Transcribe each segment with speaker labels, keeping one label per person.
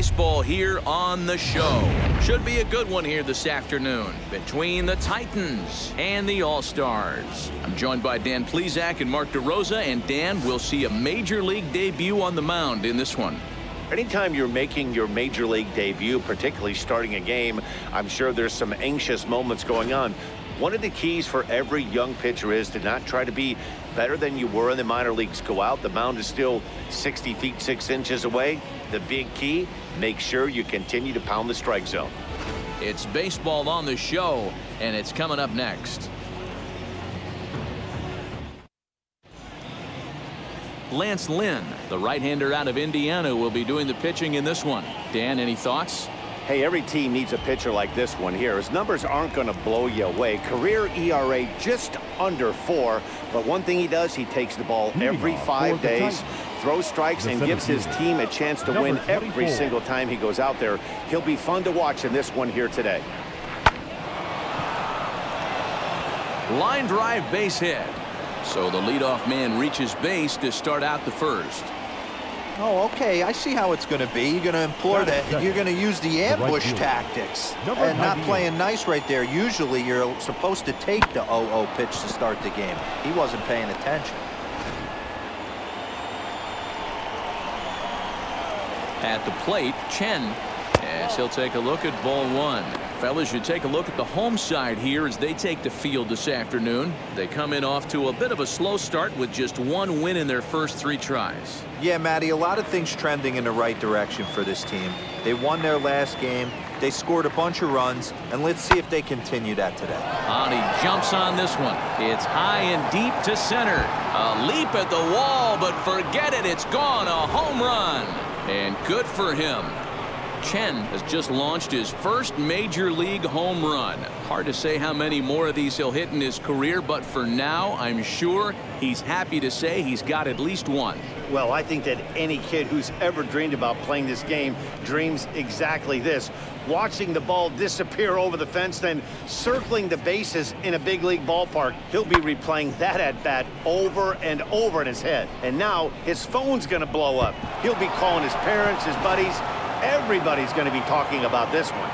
Speaker 1: baseball here on the show. Should be a good one here this afternoon between the Titans and the All-Stars. I'm joined by Dan Plesac and Mark DeRosa, and Dan, we'll see a major league debut on the mound in this one.
Speaker 2: Anytime you're making your major league debut, particularly starting a game, I'm sure there's some anxious moments going on. One of the keys for every young pitcher is to not try to be better than you were in the minor leagues. Go out, the mound is still 60 feet 6 inches away. The big key, make sure you continue to pound the strike zone.
Speaker 1: It's baseball on the show, and it's coming up next. Lance Lynn, the right-hander out of Indiana, will be doing the pitching in this one. Dan, any thoughts?
Speaker 2: Hey, every team needs a pitcher like this one here. His numbers aren't going to blow you away. Career ERA just under 4. But one thing he does, he takes the ball every 5 days, throws strikes, and gives his team a chance to win every single time he goes out there. He'll be fun to watch in this one here today.
Speaker 1: Line drive base hit. So the leadoff man reaches base to start out the first.
Speaker 3: Oh, okay. I see how it's going to be. You're going to employ that, and you're going to use the ambush tactics. And not playing nice right there. Usually, you're supposed to take the 0-0 pitch to start the game. He wasn't paying attention.
Speaker 1: At the plate, Chen, as he'll take a look at ball one. Fellas, you take a look at the home side here as they take the field this afternoon. They come in off to a bit of a slow start with just one win in their first 3 tries.
Speaker 3: Yeah, Matty, a lot of things trending in the right direction for this team. They won their last game. They scored a bunch of runs, and let's see if they continue that today.
Speaker 1: And he jumps on this one. It's high and deep to center. A leap at the wall, but forget it. It's gone. A home run. And good for him. Chen has just launched his first major league home run. Hard to say how many more of these he'll hit in his career, but for now, I'm sure he's happy to say he's got at least one.
Speaker 2: Well, I think that any kid who's ever dreamed about playing this game dreams exactly this. Watching the ball disappear over the fence, then circling the bases in a big league ballpark. He'll be replaying that at-bat over and over in his head. And now his phone's going to blow up. He'll be calling his parents, his buddies. Everybody's going to be talking about this one.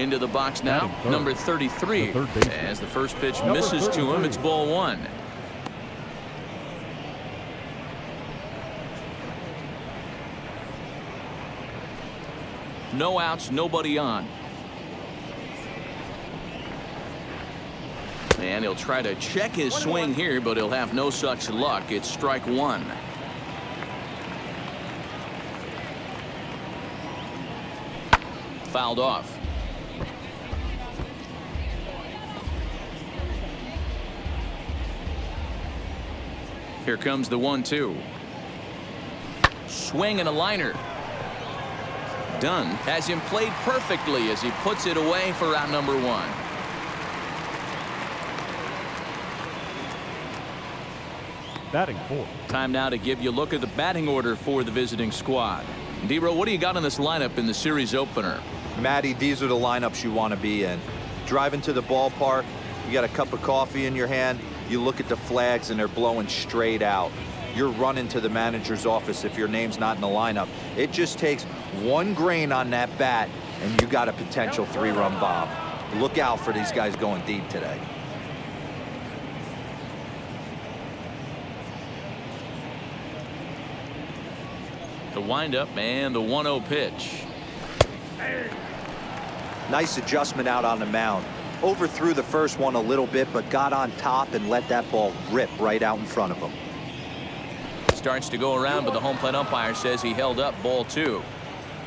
Speaker 1: Into the box now, number 33. As the first pitch misses to him, it's ball one. No outs, nobody on. And he'll try to check his swing here, but he'll have no such luck. It's strike one. Fouled off. Here comes the 1-2. Swing and a liner. Dunn has him played perfectly as he puts it away for out number 1.
Speaker 4: Batting 4.
Speaker 1: Time now to give you a look at the batting order for the visiting squad. D-Row, what do you got in this lineup in the series opener?
Speaker 3: Matty, these are the lineups you want to be in. Driving to the ballpark, you got a cup of coffee in your hand, you look at the flags and they're blowing straight out. You're running to the manager's office if your name's not in the lineup. It just takes one grain on that bat and you got a potential 3-run bomb. Look out for these guys going deep today.
Speaker 1: The windup and the 1-0 pitch.
Speaker 3: Nice adjustment out on the mound. Overthrew the first one a little bit, but got on top and let that ball rip right out in front of him.
Speaker 1: Starts to go around, but the home plate umpire says he held up ball 2.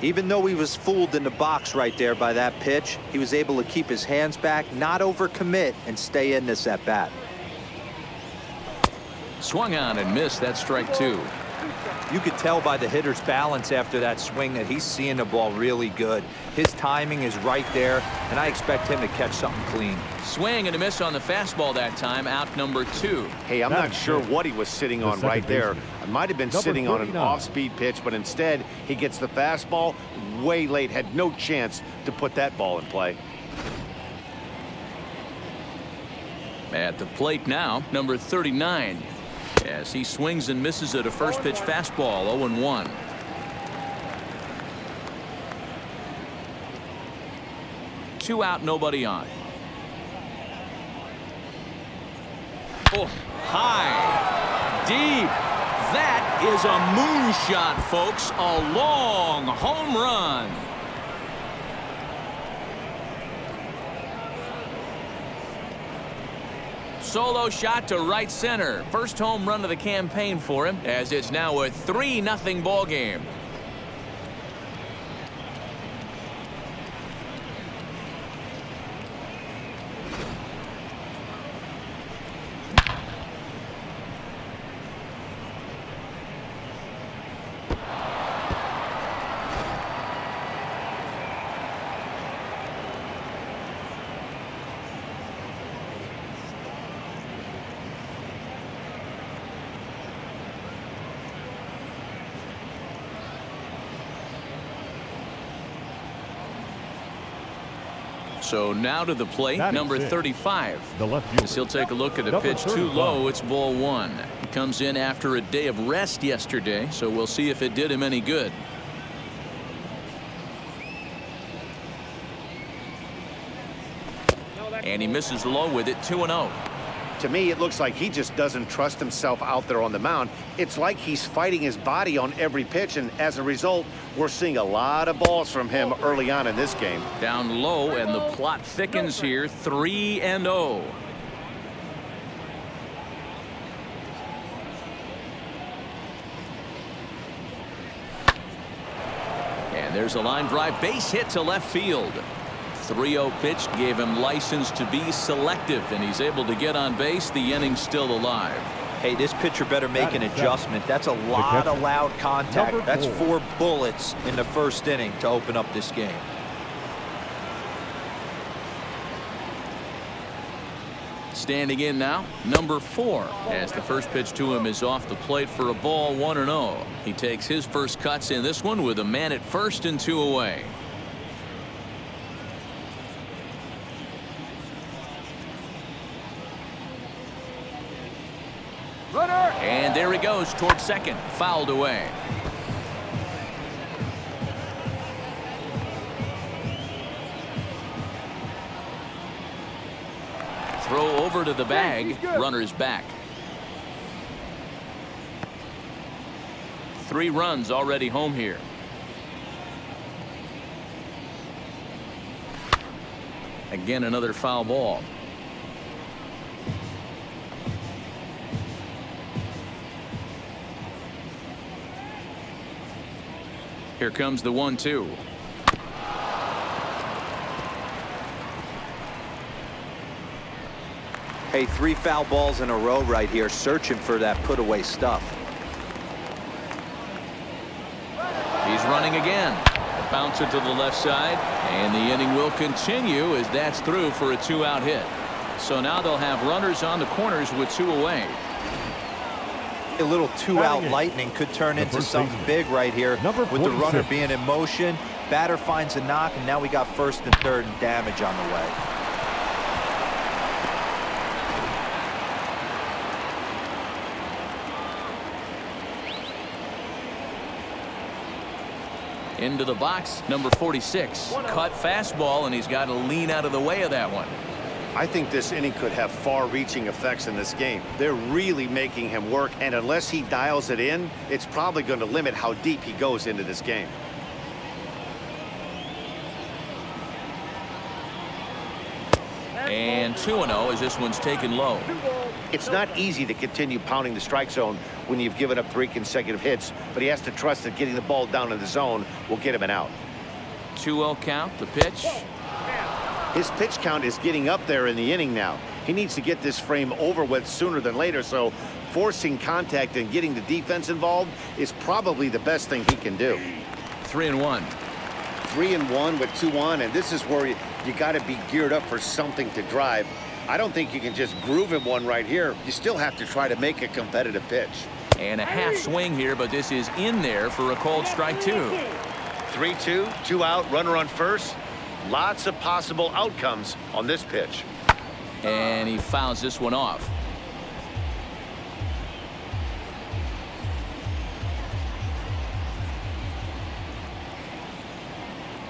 Speaker 3: Even though he was fooled in the box right there by that pitch, he was able to keep his hands back, not overcommit, and stay in this at bat.
Speaker 1: Swung on and missed. That strike 2.
Speaker 3: You could tell by the hitter's balance after that swing that he's seeing the ball really good. His timing is right there, and I expect him to catch something clean.
Speaker 1: Swing and a miss on the fastball that time, out number 2.
Speaker 2: Hey, I'm not sure what he was sitting on right there. It might have been sitting on an off-speed pitch, but instead he gets the fastball way late, had no chance to put that ball in play.
Speaker 1: At the plate now, number 39. As he swings and misses at a first pitch fastball, 0-1. Two out, nobody on. Oh, high, deep. That is a moonshot, folks. A long home run. Solo shot to right center. First home run of the campaign for him, as it's now a 3-0 ball game. So now to the plate, number 35. As he'll take a look at a pitch too low. It's ball 1. He comes in after a day of rest yesterday, so we'll see if it did him any good. And he misses low with it, 2-0.
Speaker 2: To me, it looks like he just doesn't trust himself out there on the mound. It's like he's fighting his body on every pitch, and as a result, we're seeing a lot of balls from him early on in this game.
Speaker 1: Down low, and the plot thickens here, 3-0. And there's a line drive base hit to left field. 3-0 pitch gave him license to be selective, and he's able to get on base. The inning's still alive.
Speaker 3: Hey, this pitcher better make an adjustment. That's a lot of loud contact. That's 4 bullets in the first inning to open up this game.
Speaker 1: Standing in now, number 4, as the first pitch to him is off the plate for a ball, 1-0. He takes his first cuts in this one with a man at first and 2 away. And there he goes toward second, fouled away. Throw over to the bag, runner's back. 3 runs already home here. Again, another foul ball. Here comes the 1-2.
Speaker 3: Hey, 3 foul balls in a row right here, searching for that put away stuff.
Speaker 1: He's running again. Bounce it to the left side, and the inning will continue as that's through for a 2-out hit. So now they'll have runners on the corners with 2 away.
Speaker 3: A little 2-out lightning could turn into something big right here with the runner being in motion. Batter finds a knock, and now we got first and third and damage on the way.
Speaker 1: Into the box, number 46. Cut fastball, and he's got to lean out of the way of that one.
Speaker 2: I think this inning could have far-reaching effects in this game. They're really making him work, and unless he dials it in, it's probably going to limit how deep he goes into this game.
Speaker 1: And 2-0 as this one's taken low.
Speaker 2: It's not easy to continue pounding the strike zone when you've given up 3 consecutive hits, but he has to trust that getting the ball down in the zone will get him an out.
Speaker 1: 2-0 count, the pitch.
Speaker 2: His pitch count is getting up there in the inning now. He needs to get this frame over with sooner than later, so forcing contact and getting the defense involved is probably the best thing he can do.
Speaker 1: 3-1.
Speaker 2: 3-1 with 2 on, and this is where you got to be geared up for something to drive. I don't think you can just groove him one right here. You still have to try to make a competitive pitch.
Speaker 1: And a half swing here, but this is in there for a called strike 2.
Speaker 2: 3-2, 2 out, runner on first. Lots of possible outcomes on this pitch.
Speaker 1: And he fouls this one off.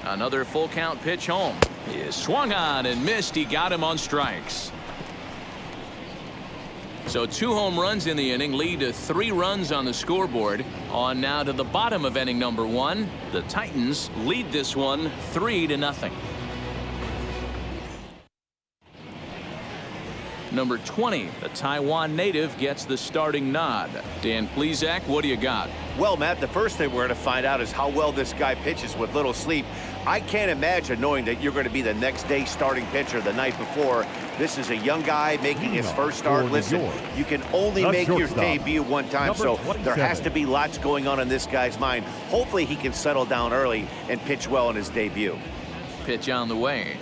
Speaker 1: Another full count pitch home. He is swung on and missed. He got him on strikes. So 2 home runs in the inning lead to 3 runs on the scoreboard. On now to the bottom of inning number 1. The Titans lead this one 3-0. Number 20, the Taiwan native, gets the starting nod. Dan Plesac, what do you got?
Speaker 2: Well, Matt, the first thing we're going to find out is how well this guy pitches with little sleep. I can't imagine knowing that you're going to be the next day starting pitcher the night before. This is a young guy making his first start. Listen, you can only make your debut one time, so there has to be lots going on in this guy's mind. Hopefully he can settle down early and pitch well in his debut.
Speaker 1: Pitch on the way.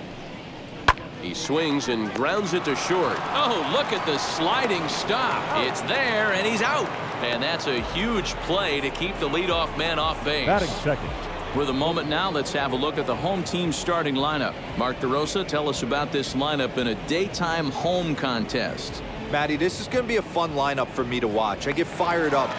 Speaker 1: He swings and grounds it to short. Oh, look at the sliding stop. It's there, and he's out. And that's a huge play to keep the leadoff man off base.
Speaker 4: Batting second.
Speaker 1: With a moment now, let's have a look at the home team starting lineup. Mark DeRosa, tell us about this lineup in a daytime home contest.
Speaker 3: Matty, this is going to be a fun lineup for me to watch. I get fired up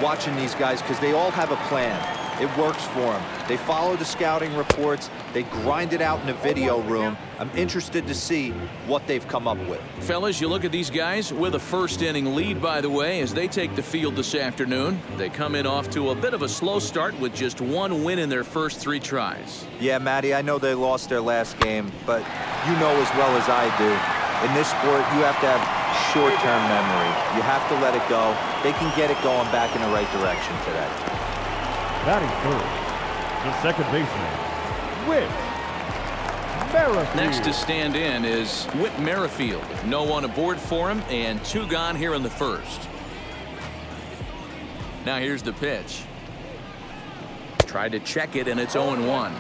Speaker 3: watching these guys because they all have a plan. It works for them. They follow the scouting reports. They grind it out in the video room. I'm interested to see what they've come up with.
Speaker 1: Fellas, you look at these guys with a first inning lead, by the way, as they take the field this afternoon. They come in off to a bit of a slow start with just 1 win in their first 3 tries.
Speaker 3: Yeah, Matty, I know they lost their last game, but you know as well as I do, in this sport, you have to have short-term memory. You have to let it go. They can get it going back in the right direction today.
Speaker 4: Batting third, the second baseman, Whit Merrifield.
Speaker 1: Next to stand in is Whit Merrifield. No one aboard for him, and 2 gone here in the first. Now here's the pitch. Tried to check it, and it's 0-1.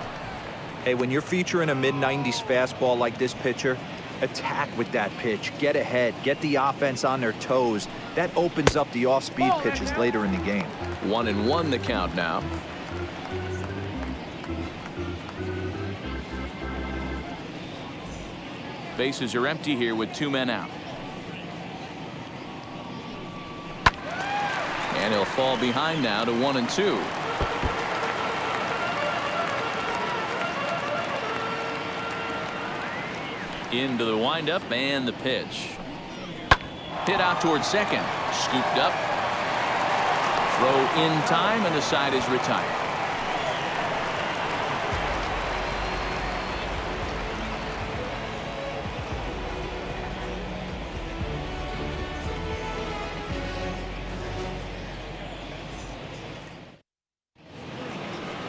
Speaker 3: Hey, when you're featuring a mid-90s fastball like this pitcher, attack with that pitch. Get ahead. Get the offense on their toes. That opens up the off-speed pitches later in the game.
Speaker 1: 1-1 the count now. Bases are empty here with 2 men out. And he'll fall behind now to 1-2. Into the windup and the pitch. Hit out towards second. Scooped up. Throw in time, and the side is retired.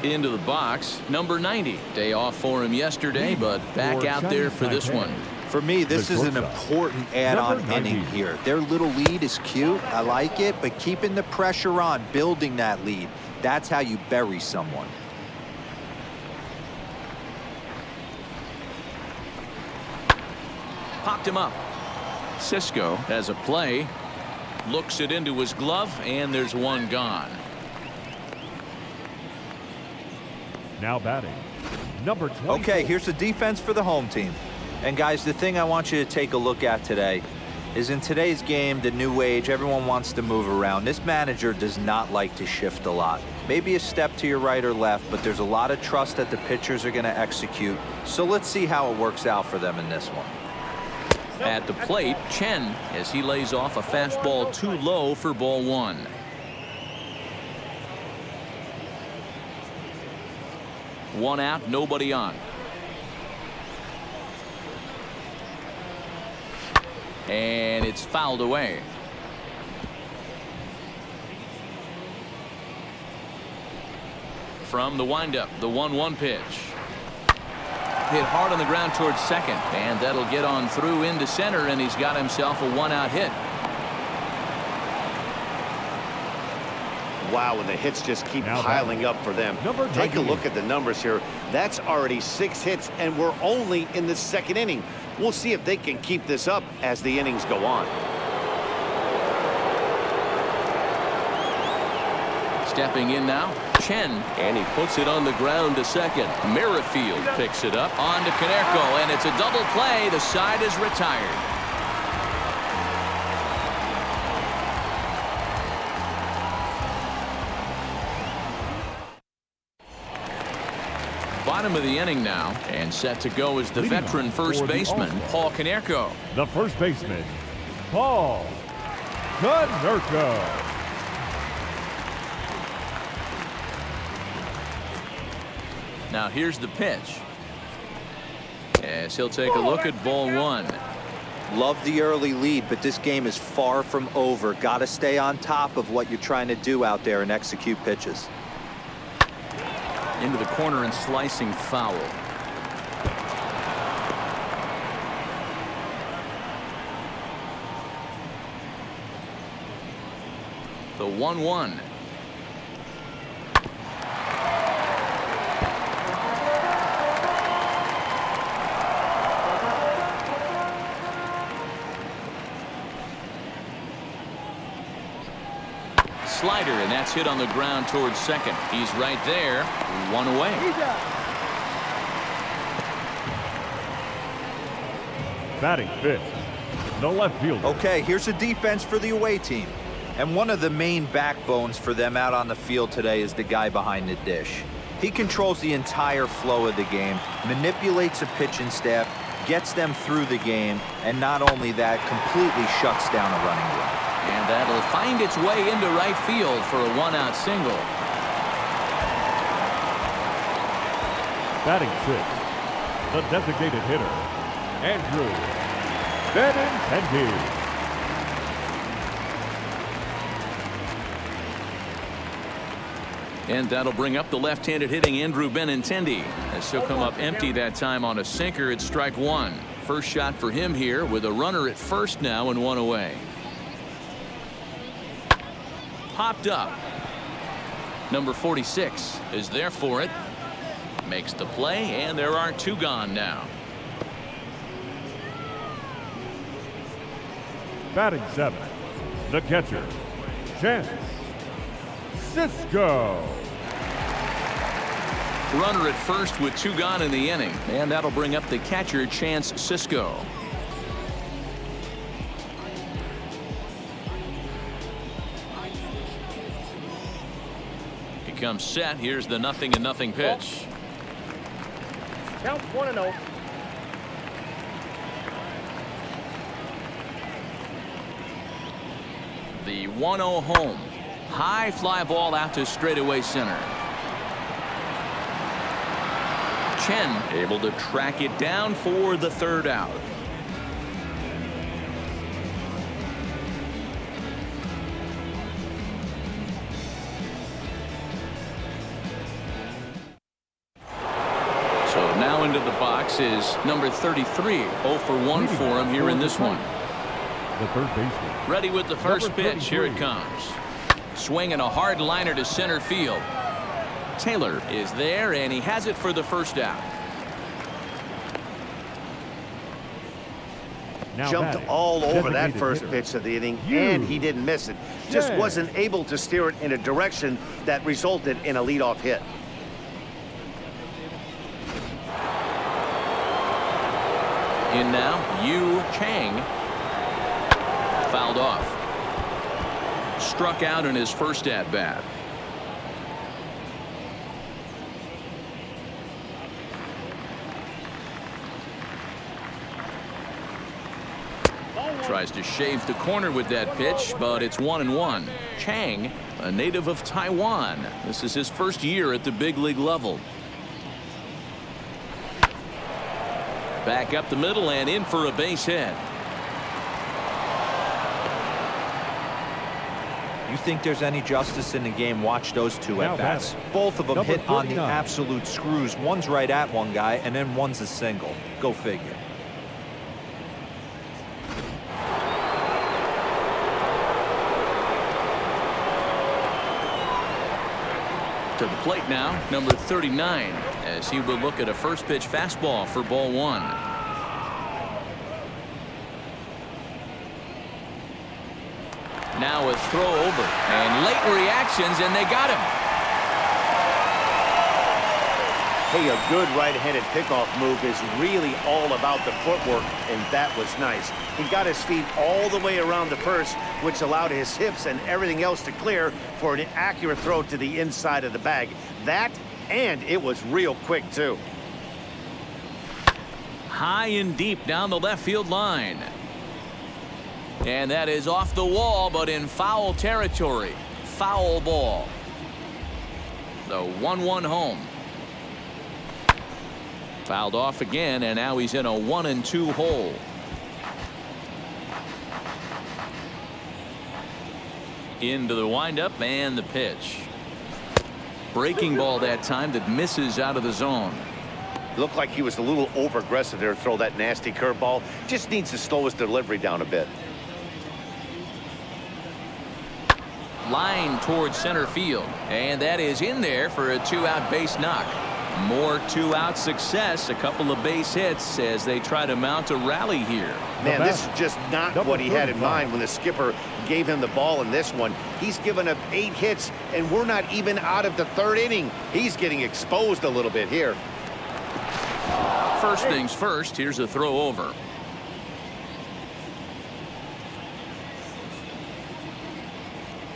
Speaker 1: Into the box, number 90. Day off for him yesterday, but back out there for this one.
Speaker 3: For me, this is an important add-on inning here. Their little lead is cute. I like it, but keeping the pressure on, building that lead, that's how you bury someone.
Speaker 1: Popped him up. Cisco has a play. Looks it into his glove, and there's 1 gone.
Speaker 4: Now batting, number 20.
Speaker 3: Okay, here's the defense for the home team. And guys, the thing I want you to take a look at today is in today's game, the new age, everyone wants to move around. This manager does not like to shift a lot. Maybe a step to your right or left, but there's a lot of trust that the pitchers are going to execute. So let's see how it works out for them in this one.
Speaker 1: At the plate, Chen, as he lays off a fastball too low for ball 1. One out, nobody on. And it's fouled away. From the windup, the 1-1 pitch. Hit hard on the ground towards second, and that'll get on through into center, and he's got himself a 1-out hit.
Speaker 2: Wow, and the hits just keep
Speaker 4: Now
Speaker 2: piling up for them. Take a look at the numbers here. That's already 6 hits, and we're only in the 2nd inning. We'll see if they can keep this up as the innings go on.
Speaker 1: Stepping in now, Chen, and he puts it on the ground to second. Merrifield picks it up on to Konerko, and it's a double play. The side is retired. Bottom of the inning now, and set to go is the veteran first baseman, Paul Konerko.
Speaker 4: The first baseman, Paul Konerko.
Speaker 1: Now here's the pitch. As he'll take a look at ball 1.
Speaker 3: Love the early lead, but this game is far from over. Got to stay on top of what you're trying to do out there and execute pitches.
Speaker 1: Into the corner and slicing foul. The 1-1. Slider, and that's hit on the ground towards second. He's right there, 1 away.
Speaker 4: Batting 5th, the left fielder.
Speaker 3: Okay, here's a defense for the away team. And one of the main backbones for them out on the field today is the guy behind the dish. He controls the entire flow of the game, manipulates a pitching staff, gets them through the game, and not only that, completely shuts down a running run.
Speaker 1: And that'll find its way into right field for a 1-out single.
Speaker 4: Batting 6th, the designated hitter, Andrew Benintendi.
Speaker 1: And that'll bring up the left-handed hitting Andrew Benintendi. As he'll come up empty that time on a sinker at strike 1. First shot for him here with a runner at first now and 1 away. Popped up. Number 46 is there for it. Makes the play, and there are 2 gone now.
Speaker 4: Batting 7th, the catcher, Chance Cisco.
Speaker 1: Runner at first with 2 gone in the inning, and that'll bring up the catcher, Chance Cisco. He comes set. Here's the 0-0 pitch.
Speaker 5: Count 1-0.
Speaker 1: The 1-0 home. High fly ball out to straightaway center. Chen able to track it down for the 3rd out. So now into the box is number 33. 0 for 1 for him here in this one.
Speaker 4: The third baseman.
Speaker 1: Ready with the first pitch. Here it comes. Swinging a hard liner to center field. Taylor is there, and he has it for the 1st out.
Speaker 4: Now
Speaker 2: Jumped
Speaker 4: batting,
Speaker 2: all over that
Speaker 4: designated
Speaker 2: first
Speaker 4: hitter,
Speaker 2: pitch of the inning, and he didn't miss it. Just
Speaker 4: Yeah.
Speaker 2: wasn't able to steer it in a direction that resulted in a leadoff hit.
Speaker 1: In now, Yu Chang. Fouled off. Struck out in his first at-bat. Tries to shave the corner with that pitch, but it's 1-1. Chang, a native of Taiwan. This is his first year at the big league level. Back up the middle and in for a base hit.
Speaker 3: You think there's any justice in the game? Watch those 2
Speaker 4: Now
Speaker 3: at-bats.
Speaker 4: batting,
Speaker 3: Both of them
Speaker 4: number
Speaker 3: hit on the
Speaker 4: 39.
Speaker 3: absolute screws. One's right at one guy, and then one's a single. Go figure.
Speaker 1: To the plate now, number 39, as he will look at a first pitch fastball for ball one. Now a throw over, and late reactions, and they got him.
Speaker 2: Hey, a good right-handed pickoff move is really all about the footwork, and that was nice. He got his feet all the way around the first, which allowed his hips and everything else to clear for an accurate throw to the inside of the bag. That, and it was real quick, too.
Speaker 1: High and deep down the left field line. And that is off the wall, but in foul territory. Foul ball. The 1-1 home. Fouled off again, and now he's in a 1-2 hole. Into the windup and the pitch. Breaking ball that time that misses out of the zone.
Speaker 2: Looked like he was a little over-aggressive there to throw that nasty curveball. Just needs to slow his delivery down a bit.
Speaker 1: Line towards center field, and that is in there for a 2-out base knock. More 2-out success, a couple of base hits as they try to mount a rally here.
Speaker 2: Man, this is just not what he had in mind when the skipper gave him the ball in this one. He's given up 8 hits, and we're not even out of the 3rd inning. He's getting exposed a little bit here.
Speaker 1: First things first, here's a throw over.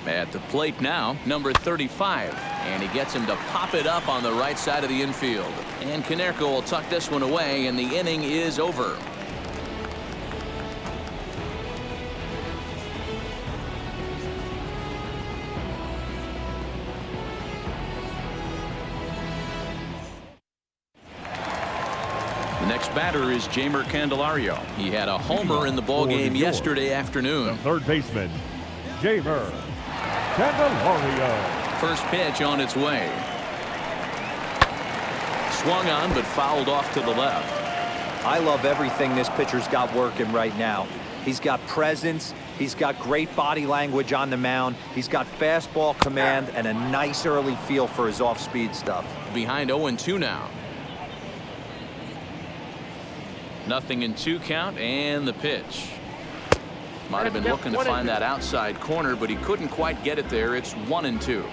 Speaker 1: At the plate now, number 35, and he gets him to pop it up on the right side of the infield. And Konerko will tuck this one away, and the inning is over. The next batter is Jeimer Candelario. He had a homer in the ballgame yesterday afternoon.
Speaker 4: The third baseman, Jeimer Candelario.
Speaker 1: First pitch on its way. Swung on, but fouled off to the left.
Speaker 3: I love everything this pitcher's got working right now. He's got presence. He's got great body language on the mound. He's got fastball command and a nice early feel for his off-speed stuff.
Speaker 1: Behind 0-2 now. 0-2 count, and the pitch. Might have been looking to find that outside corner, but he couldn't quite get it there. It's 1-2.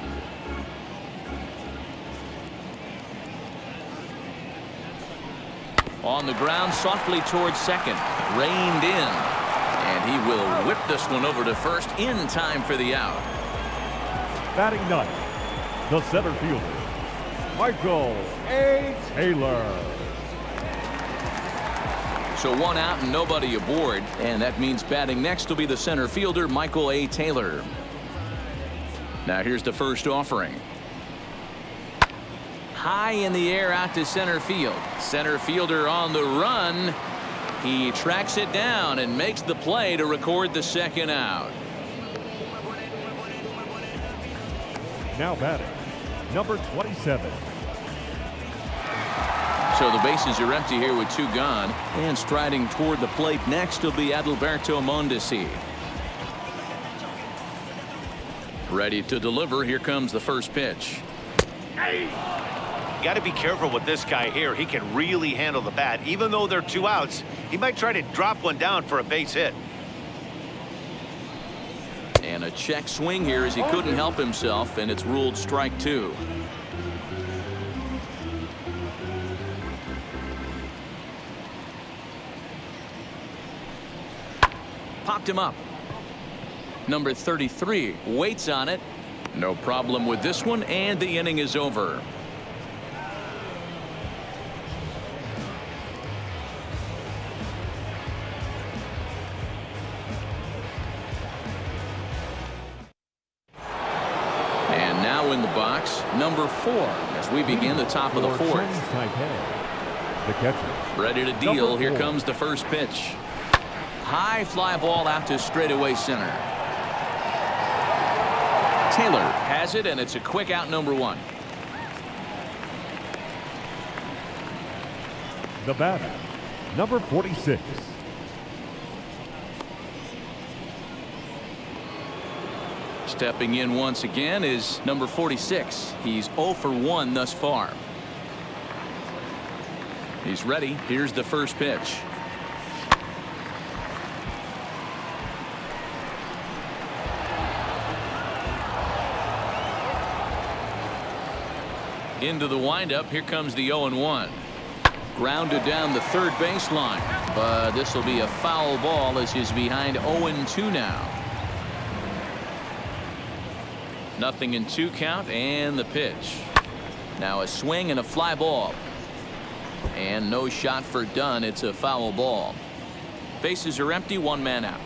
Speaker 1: On the ground, softly towards second. Reined in. And he will whip this one over to first in time for the out.
Speaker 4: Batting ninth, the center fielder, Michael A. Taylor.
Speaker 1: So 1 out and nobody aboard, and that means batting next will be the center fielder, Michael A. Taylor. Now here's the first offering. High in the air out to center field. Center fielder on the run. He tracks it down and makes the play to record the second out.
Speaker 4: Now batting, number 27.
Speaker 1: So the bases are empty here with 2 gone, and striding toward the plate next will be Adalberto Mondesi. Ready to deliver. Here comes the first pitch.
Speaker 2: Got to be careful with this guy here. He can really handle the bat. Even though they're 2 outs, he might try to drop one down for a base hit.
Speaker 1: And a check swing here as he couldn't help himself, and it's ruled strike 2. Popped him up. Number 33 waits on it. No problem with this one, and the inning is over. And now in the box, number 4, as we begin the top of the 4th.
Speaker 4: The catcher.
Speaker 1: Ready to deal. Here comes the first pitch. High fly ball out to straightaway center. Taylor has it, and it's a quick out, number 1.
Speaker 4: The batter, number 46.
Speaker 1: Stepping in once again is number 46. He's 0 for 1 thus far. He's ready. Here's the first pitch. Into the windup. Here comes the 0-1. Grounded down the third baseline, but this will be a foul ball as he's behind 0-2 now. Nothing in 2 count, and the pitch. Now a swing and a fly ball. And no shot for Dunn. It's a foul ball. Bases are empty, 1 man out.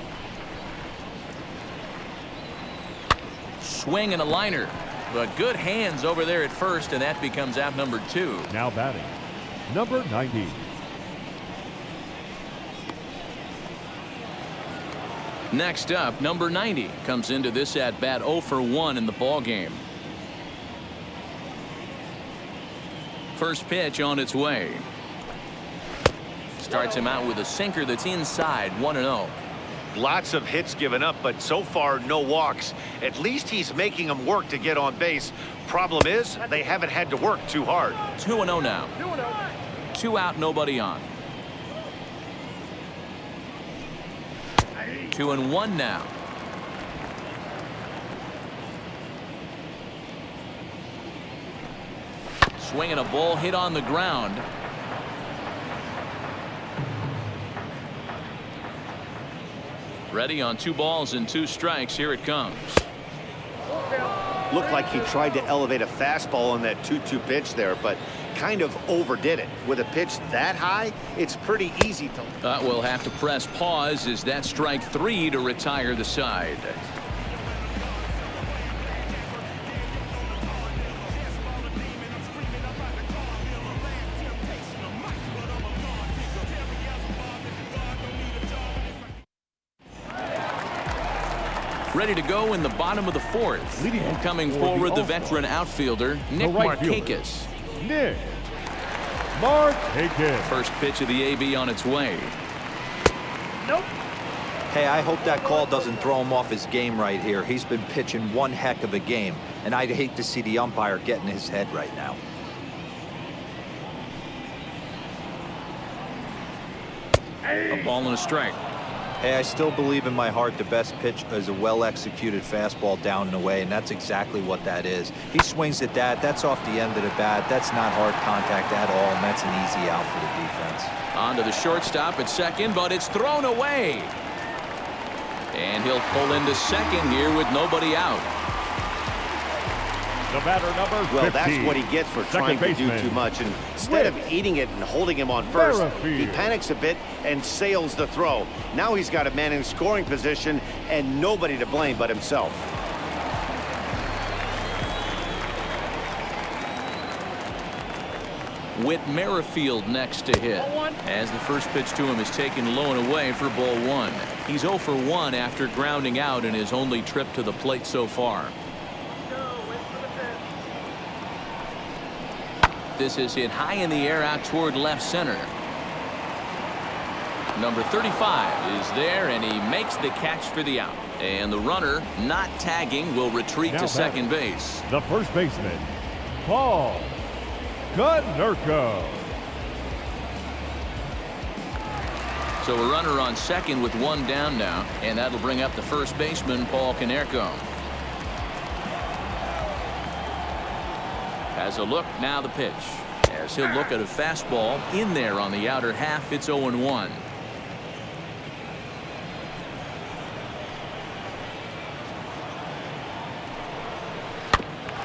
Speaker 1: Swing and a liner, but good hands over there at first, and that becomes out number 2.
Speaker 4: Now batting, number 90.
Speaker 1: Next up, number 90 comes into this at bat 0 for 1 in the ball game. First pitch on its way. Starts him out with a sinker that's inside, 1-0.
Speaker 2: Lots of hits given up, but so far no walks. At least he's making them work to get on base. Problem is, they haven't had to work too hard.
Speaker 1: 2-0 now. 2 out, nobody on. 2-1 now. Swinging a ball hit on the ground. Ready on 2 balls and 2 strikes. Here it comes.
Speaker 2: Looked like he tried to elevate a fastball on that 2-2 pitch there, but kind of overdid it. With a pitch that high, it's pretty easy to.
Speaker 1: We'll have to press pause as that strike 3 to retire the side. Ready to go in the bottom of the 4th. And coming forward, the veteran outfielder, Nick Markakis.
Speaker 4: Nick Markakis.
Speaker 1: First pitch of the AB on its way.
Speaker 5: Nope.
Speaker 3: Hey, I hope that call doesn't throw him off his game right here. He's been pitching one heck of a game, and I'd hate to see the umpire get in his head right now.
Speaker 1: A ball and a strike.
Speaker 3: Hey, I still believe in my heart the best pitch is a well-executed fastball down and away, and that's exactly what that is. He swings at that. That's off the end of the bat. That's not hard contact at all, and that's an easy out for the defense.
Speaker 1: On to the shortstop at second, but it's thrown away. And he'll pull into second here with nobody out.
Speaker 4: The batter, number 50.
Speaker 2: Well, that's what he gets for trying to do too much. And instead of eating it and holding him on first, he panics a bit and sails the throw. Now he's got a man in scoring position and nobody to blame but himself.
Speaker 1: Whit Merrifield next to hit, as the first pitch to him is taken low and away for ball 1. He's 0 for 1 after grounding out in his only trip to the plate so far. This is hit high in the air out toward left center. Number 35 is there, and he makes the catch for the out. And the runner, not tagging, will retreat to second base.
Speaker 4: The first baseman, Paul Konerko.
Speaker 1: So a runner on second with 1 down now, and that'll bring up the first baseman, Paul Konerko. Has a look, now the pitch. As he'll look at a fastball in there on the outer half, it's 0-1.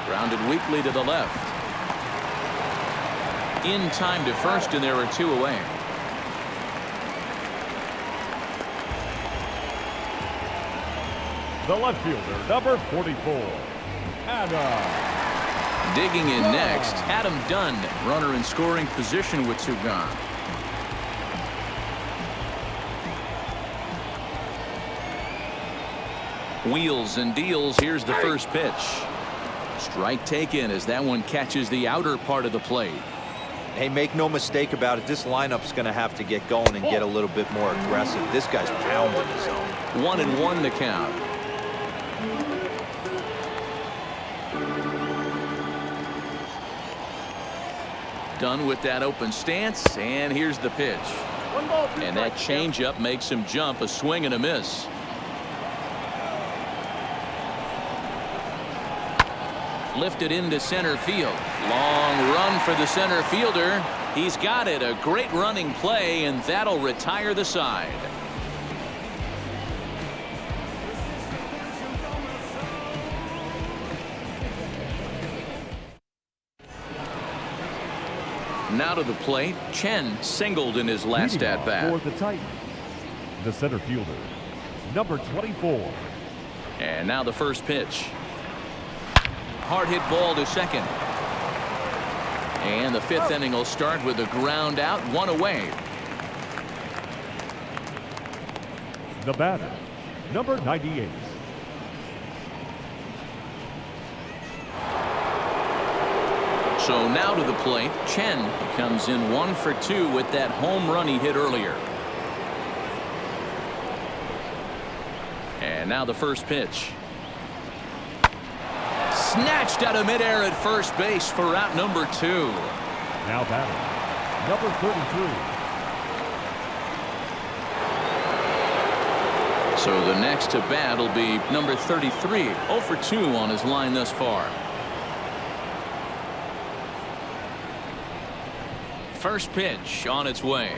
Speaker 1: Grounded weakly to the left. In time to first, and there are 2 away.
Speaker 4: The left fielder, number 44, Adam.
Speaker 1: Digging in next, Adam Dunn, runner in scoring position with 2 gone. Wheels and deals. Here's the first pitch. Strike taken as that one catches the outer part of the plate.
Speaker 3: Hey, make no mistake about it. This lineup's going to have to get going and get a little bit more aggressive. This guy's pounding his own.
Speaker 1: 1-1 the count. Done with that open stance, and here's the pitch. And that changeup makes him jump. A swing and a miss. Lifted into center field. Long run for the center fielder. He's got it. A great running play, and that'll retire the side. Now to the plate. Chen singled in his last at bat.
Speaker 4: For the Titans, the center fielder, number 24.
Speaker 1: And now the first pitch. Hard hit ball to second. And the fifth inning will start with a ground out, one away.
Speaker 4: The batter, number 98.
Speaker 1: So now to the plate. Chen comes in 1 for 2 with that home run he hit earlier. And now the first pitch. Snatched out of midair at first base for out number 2.
Speaker 4: Now batting, number 33.
Speaker 1: So the next to bat will be number 33. 0 for 2 on his line thus far. First pitch on its way.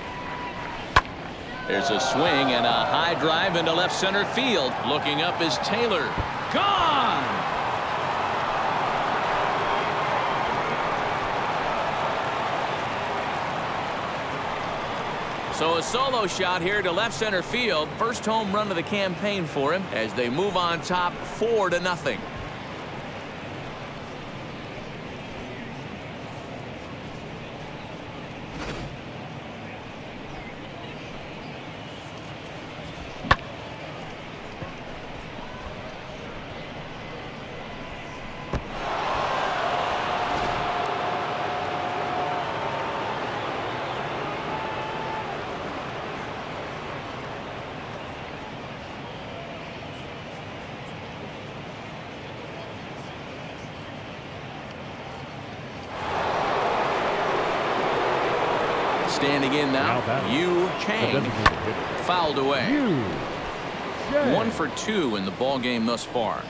Speaker 1: There's a swing and a high drive into left center field. Looking up is Taylor. Gone! So a solo shot here to left center field. First home run of the campaign for him as they move on top 4-0. Standing in now, Yu Chang. Fouled away. 1 for 2 in the ball game thus far.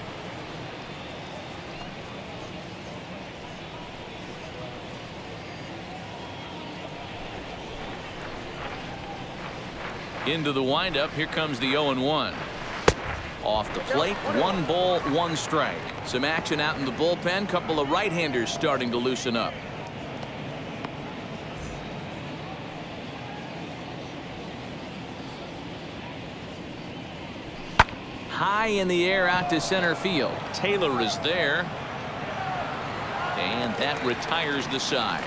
Speaker 1: Into the windup. Here comes the 0-1. Off the plate, 1 ball, 1 strike. Some action out in the bullpen. Couple of right-handers starting to loosen up. High in the air out to center field. Taylor is there. And that retires the side.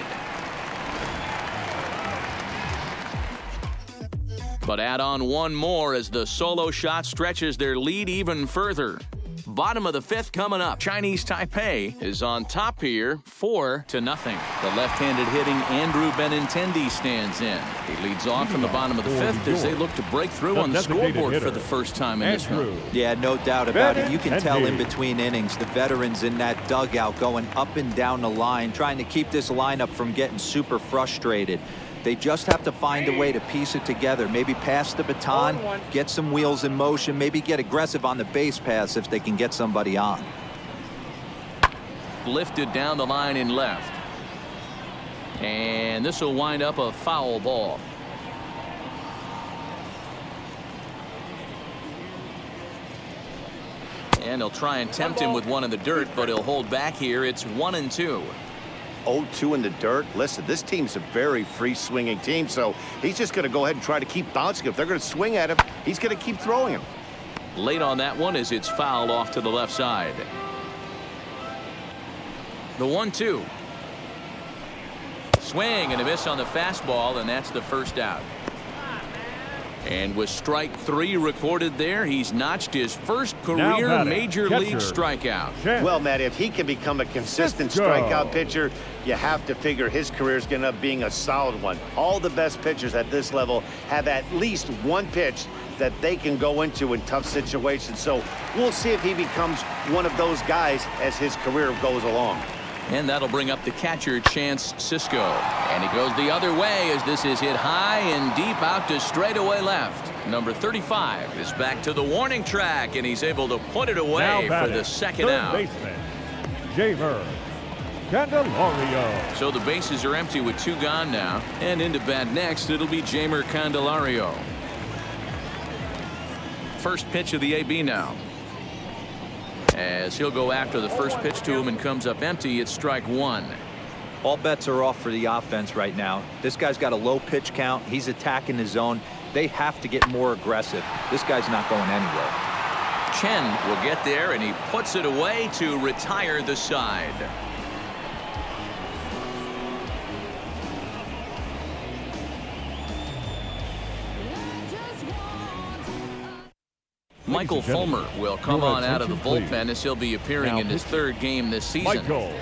Speaker 1: But add on 1 more as the solo shot stretches their lead even further. Bottom of the 5th coming up. Chinese Taipei is on top here, 4-0. The left-handed hitting Andrew Benintendi stands in. He leads off from the bottom of the 5th as they look to break through on the scoreboard for the first time in this one.
Speaker 3: Yeah, no doubt about it. You can tell in between innings the veterans in that dugout going up and down the line, trying to keep this lineup from getting super frustrated. They just have to find a way to piece it together. Maybe pass the baton, get some wheels in motion, maybe get aggressive on the base paths if they can get somebody on.
Speaker 1: Lifted down the line in left. And this will wind up a foul ball. And they'll try and tempt him with one in the dirt, but he'll hold back here. It's 1-2.
Speaker 2: 0-2 in the dirt. Listen, this team's a very free swinging team, so he's just going to go ahead and try to keep bouncing. If they're going to swing at him, he's going to keep throwing him.
Speaker 1: Late on that one as it's fouled off to the left side. The 1-2. Swing and a miss on the fastball, and that's the first out. And with strike 3 recorded there, he's notched his first career major league strikeout.
Speaker 2: Well, Matt, if he can become a consistent strikeout pitcher, you have to figure his career is going to end up being a solid one. All the best pitchers at this level have at least 1 pitch that they can go into in tough situations. So we'll see if he becomes one of those guys as his career goes along.
Speaker 1: And that'll bring up the catcher, Chance Sisco. And he goes the other way as this is hit high and deep out to straightaway left. Number 35 is back to the warning track, and he's able to put it away for the second out.
Speaker 4: Baseman, Jamer Candelario.
Speaker 1: So the bases are empty with 2 gone now. And into bat next, it'll be Jamer Candelario. First pitch of the AB now. As he'll go after the first pitch to him and comes up empty, it's strike 1.
Speaker 3: All bets are off for the offense right now. This guy's got a low pitch count. He's attacking the zone. They have to get more aggressive. This guy's not going anywhere.
Speaker 1: Chen will get there, and he puts it away to retire the side. Michael Fulmer will come on out of the bullpen as he'll be appearing in his 3rd game this season.
Speaker 4: Michael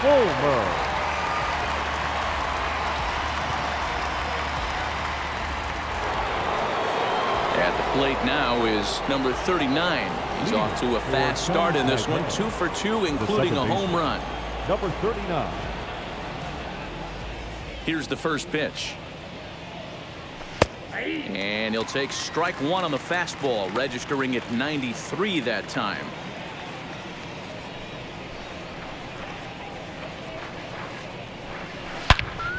Speaker 4: Fulmer.
Speaker 1: At the plate now is number 39. He's off to a fast start in this one, 2 for 2, including a home run.
Speaker 4: Number 39.
Speaker 1: Here's the first pitch. And he'll take strike 1 on the fastball, registering at 93 that time.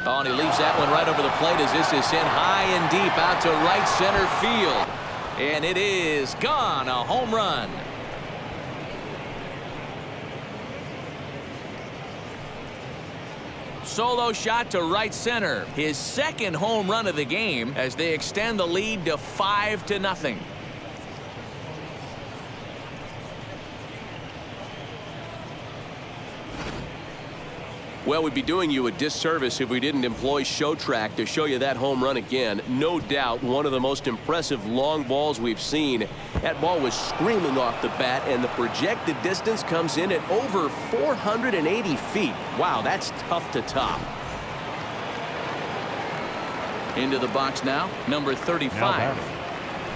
Speaker 1: Oh, and he leaves that one right over the plate as this is hit high and deep out to right center field. And it is gone, a home run. Solo shot to right center. His 2nd home run of the game as they extend the lead to 5-0.
Speaker 6: Well, we'd be doing you a disservice if we didn't employ Show Track to show you that home run again. No doubt one of the most impressive long balls we've seen. That ball was screaming off the bat, and the projected distance comes in at over 480 feet. Wow, that's tough to top.
Speaker 1: Into the box now, number 35.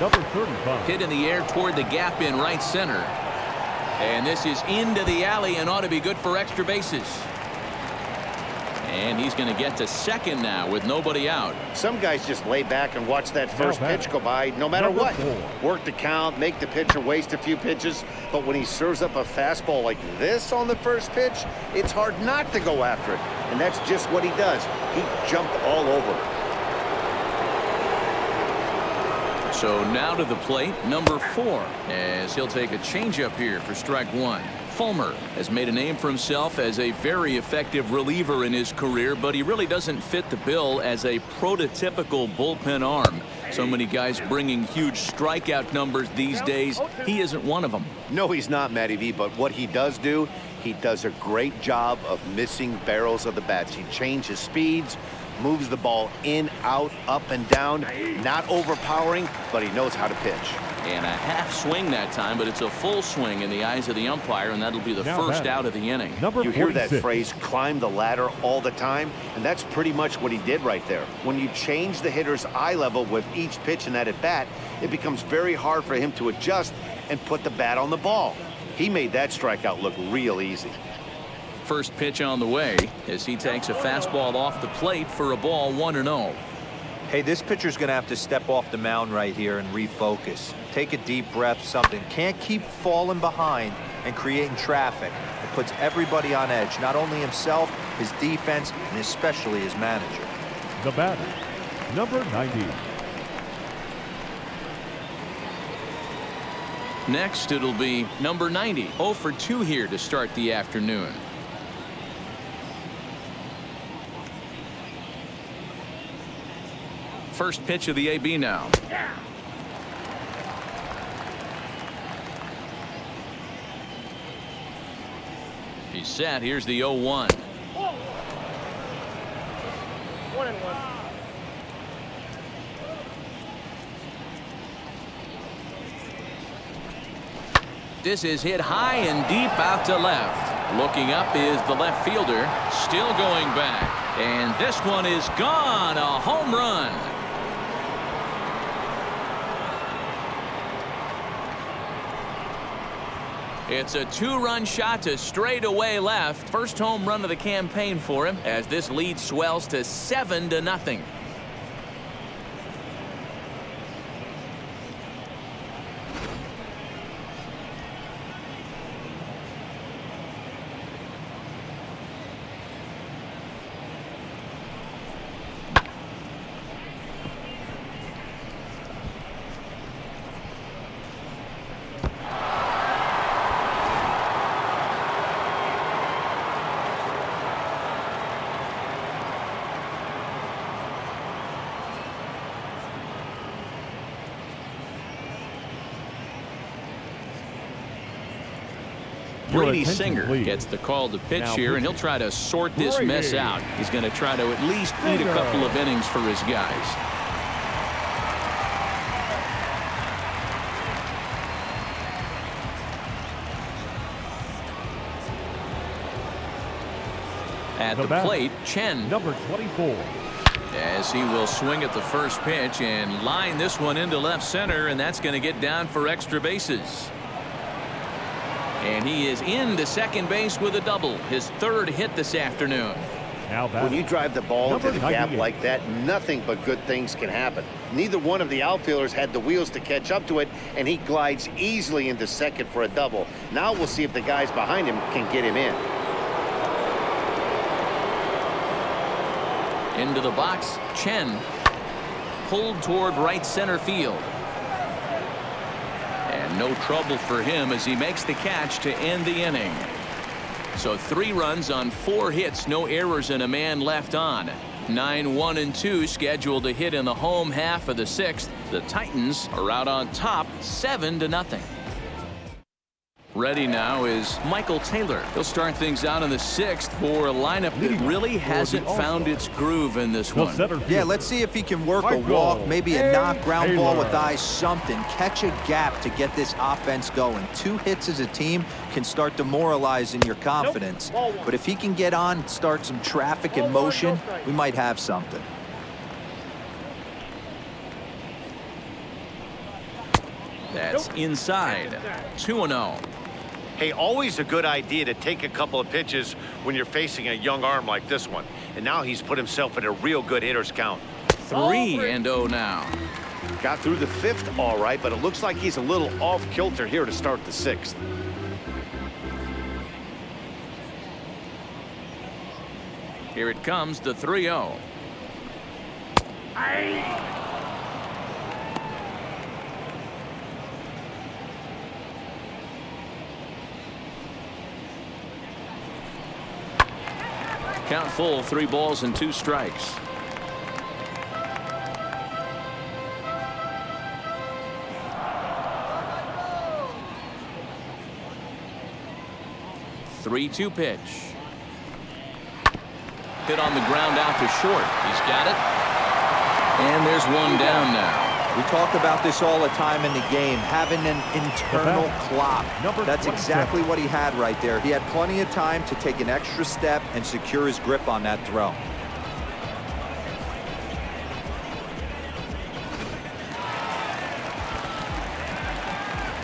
Speaker 4: Number 35.
Speaker 1: Hit in the air toward the gap in right center. And this is into the alley and ought to be good for extra bases. And he's going to get to second now with nobody out.
Speaker 2: Some guys just lay back and watch that first pitch go by no matter what. Work the count, make the pitcher waste a few pitches. But when he serves up a fastball like this on the first pitch, it's hard not to go after it. And that's just what he does. He jumped all over it.
Speaker 1: So now to the plate, number 4, as he'll take a changeup here for strike 1. Fulmer has made a name for himself as a very effective reliever in his career, but he really doesn't fit the bill as a prototypical bullpen arm. So many guys bringing huge strikeout numbers these days. He isn't one of them.
Speaker 2: No, he's not, Matty V, but what he does do, he does a great job of missing barrels of the bats. He changes speeds, moves the ball in, out, up, and down. Not overpowering, but he knows how to pitch.
Speaker 1: And a half swing that time, but it's a full swing in the eyes of the umpire, and that'll be the first out of the inning.
Speaker 2: You hear that phrase, climb the ladder, all the time, and that's pretty much what he did right there. When you change the hitter's eye level with each pitch in that at-bat, it becomes very hard for him to adjust and put the bat on the ball. He made that strikeout look real easy.
Speaker 1: First pitch on the way as he takes a fastball off the plate for a ball 1-0.
Speaker 3: Hey, this pitcher's going to have to step off the mound right here and refocus. Take a deep breath, something. Can't keep falling behind and creating traffic. It puts everybody on edge, not only himself, his defense, and especially his manager.
Speaker 4: The batter, number 90.
Speaker 1: Next, it'll be number 90. 0 for 2 here to start the afternoon. First pitch of the AB now. He's set. Here's the 0-1.
Speaker 5: 1-1.
Speaker 1: This is hit high and deep out to left. Looking up is the left fielder. Still going back. And this one is gone. A home run. It's a two-run shot to straightaway left. First home run of the campaign for him as this lead swells to 7-0. Brady Singer gets the call to pitch here, and he'll try to sort this mess out. He's going to try to at least eat a couple of innings for his guys. At the plate, Chen.
Speaker 4: Number 24.
Speaker 1: As he will swing at the first pitch and line this one into left center, and that's going to get down for extra bases. And he is into second base with a double, his third hit this afternoon.
Speaker 2: When you drive the ball into the gap like that, nothing but good things can happen. Neither one of the outfielders had the wheels to catch up to it, and he glides easily into second for a double. Now we'll see if the guys behind him can get him in.
Speaker 1: Into the box, Chen pulled toward right center field. And no trouble for him as he makes the catch to end the inning. So 3 runs on 4 hits, no errors, and a man left on. 9-1-2 scheduled to hit in the home half of the 6th. The Titans are out on top 7-0. Ready now is Michael Taylor. He'll start things out in the 6th for a lineup that really hasn't found its groove in this one.
Speaker 3: Yeah, let's see if he can work a walk, maybe a knock, ground ball with eyes, something. Catch a gap to get this offense going. 2 hits as a team can start demoralizing your confidence. But if he can get on, start some traffic in motion, we might have something.
Speaker 1: That's inside. 2-0.
Speaker 2: Hey, always a good idea to take a couple of pitches when you're facing a young arm like this one. And now he's put himself in a real good hitter's count.
Speaker 1: 3-0 now.
Speaker 2: Got through the 5th all right, but it looks like he's a little off kilter here to start the 6th.
Speaker 1: Here it comes, the 3-0. Count full, 3 balls and 2 strikes. Three-2 pitch. Hit on the ground out to short. He's got it. And there's one down now.
Speaker 3: We talk about this all the time in the game, having an internal clock. That's exactly what he had right there. He had plenty of time to take an extra step and secure his grip on that throw.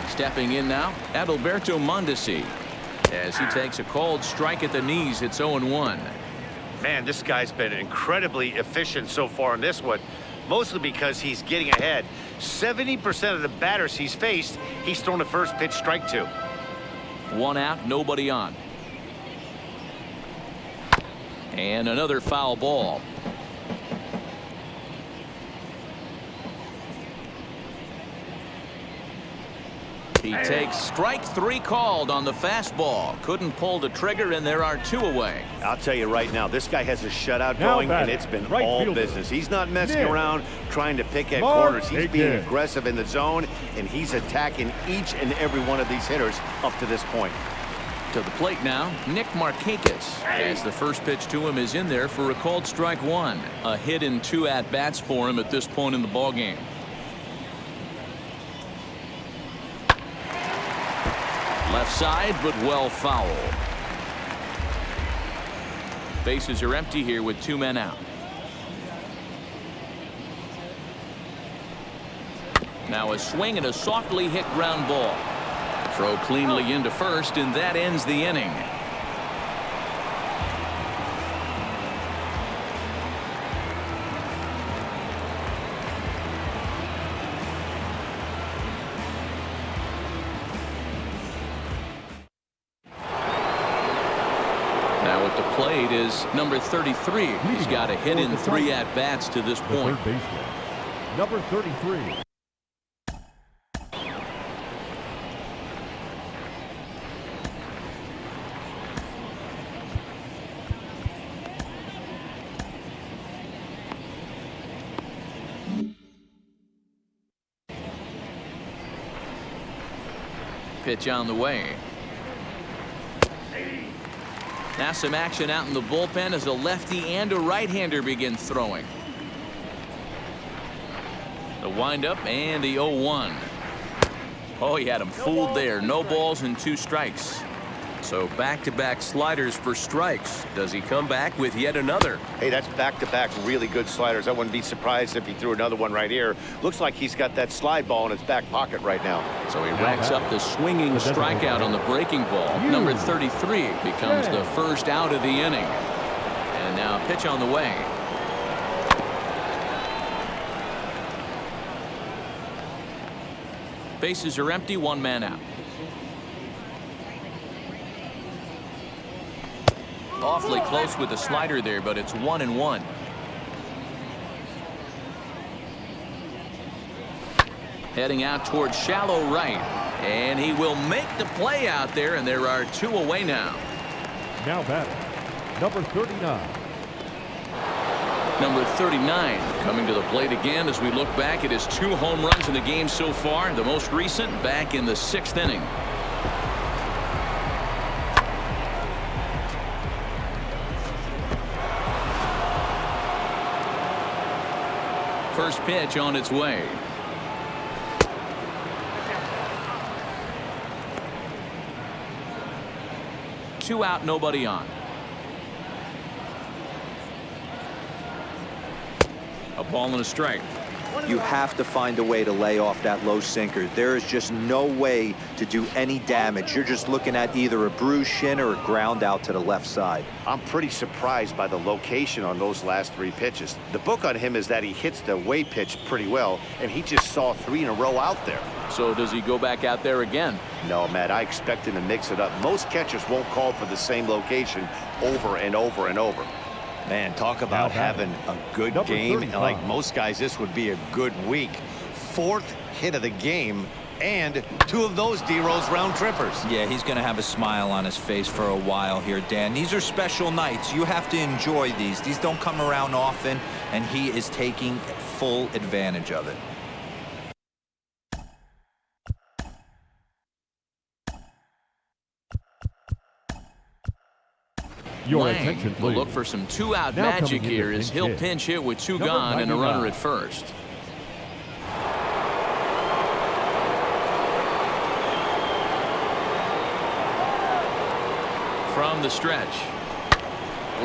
Speaker 1: Stepping in now, Adalberto Mondesi. As he takes a called strike at the knees, it's 0-1.
Speaker 2: Man, this guy's been incredibly efficient so far in this one. Mostly because he's getting ahead. 70% of the batters he's faced, he's thrown a first pitch strike to.
Speaker 1: 1 out, nobody on. And another foul ball. He takes strike 3 called on the fastball. Couldn't pull the trigger, and there are 2 away.
Speaker 2: I'll tell you right now, this guy has a shutout going, and it's been all business. He's not messing around trying to pick at corners. He's being aggressive in the zone, and he's attacking each and every one of these hitters up to this point.
Speaker 1: To the plate now, Nick Markakis. As the first pitch to him is in there for a called strike 1. A hit in 2 at-bats for him at this point in the ballgame. Left side, but well foul. Bases are empty here with 2 men out. Now a swing and a softly hit ground ball. Throw cleanly into first, and that ends the inning. Now at the plate is number 33. He's got a hit in 3 at-bats to this point.
Speaker 4: Third baseman, number 33.
Speaker 1: Pitch on the way. Now some action out in the bullpen as a lefty and a right-hander begin throwing. The windup and the 0-1. Oh, he had him fooled there. No balls and 2 strikes. So back-to-back sliders for strikes. Does he come back with yet another?
Speaker 2: Hey, that's back-to-back really good sliders. I wouldn't be surprised if he threw another one right here. Looks like he's got that slide ball in his back pocket right now.
Speaker 1: So he racks up the swinging strikeout on the breaking ball. Number 33 becomes the first out of the inning. And now pitch on the way. Bases are empty, 1 man out. Awfully close with the slider there, but it's 1-1. Heading out towards shallow right, and he will make the play out there, and there are 2 away now.
Speaker 4: Now batting, number 39.
Speaker 1: Number 39 coming to the plate again as we look back at his 2 home runs in the game so far. The most recent back in the 6th inning. First pitch on its way. Two out, nobody on. A ball and a strike.
Speaker 3: You have to find a way to lay off that low sinker. There is just no way to do any damage. You're just looking at either a bruised shin or a ground out to the left side.
Speaker 2: I'm pretty surprised by the location on those last 3 pitches. The book on him is that he hits the away pitch pretty well, and he just saw 3 in a row out there.
Speaker 1: So does he go back out there again?
Speaker 2: No, Matt, I expect him to mix it up. Most catchers won't call for the same location over and over and over. Man, talk about having a good game. And like most guys, this would be a good week. 4th hit of the game, and 2 of those D-Rose round trippers.
Speaker 3: Yeah, he's going to have a smile on his face for a while here, Dan. These are special nights. You have to enjoy these. These don't come around often, and he is taking full advantage of it.
Speaker 4: Your
Speaker 1: Lang
Speaker 4: attention, please.
Speaker 1: will look for some 2-out
Speaker 4: Now
Speaker 1: magic
Speaker 4: coming in
Speaker 1: here
Speaker 4: to
Speaker 1: as
Speaker 4: pinch
Speaker 1: he'll
Speaker 4: hit.
Speaker 1: pinch hit with 2
Speaker 4: Number
Speaker 1: gone and a
Speaker 4: 99.
Speaker 1: runner at first. From the stretch.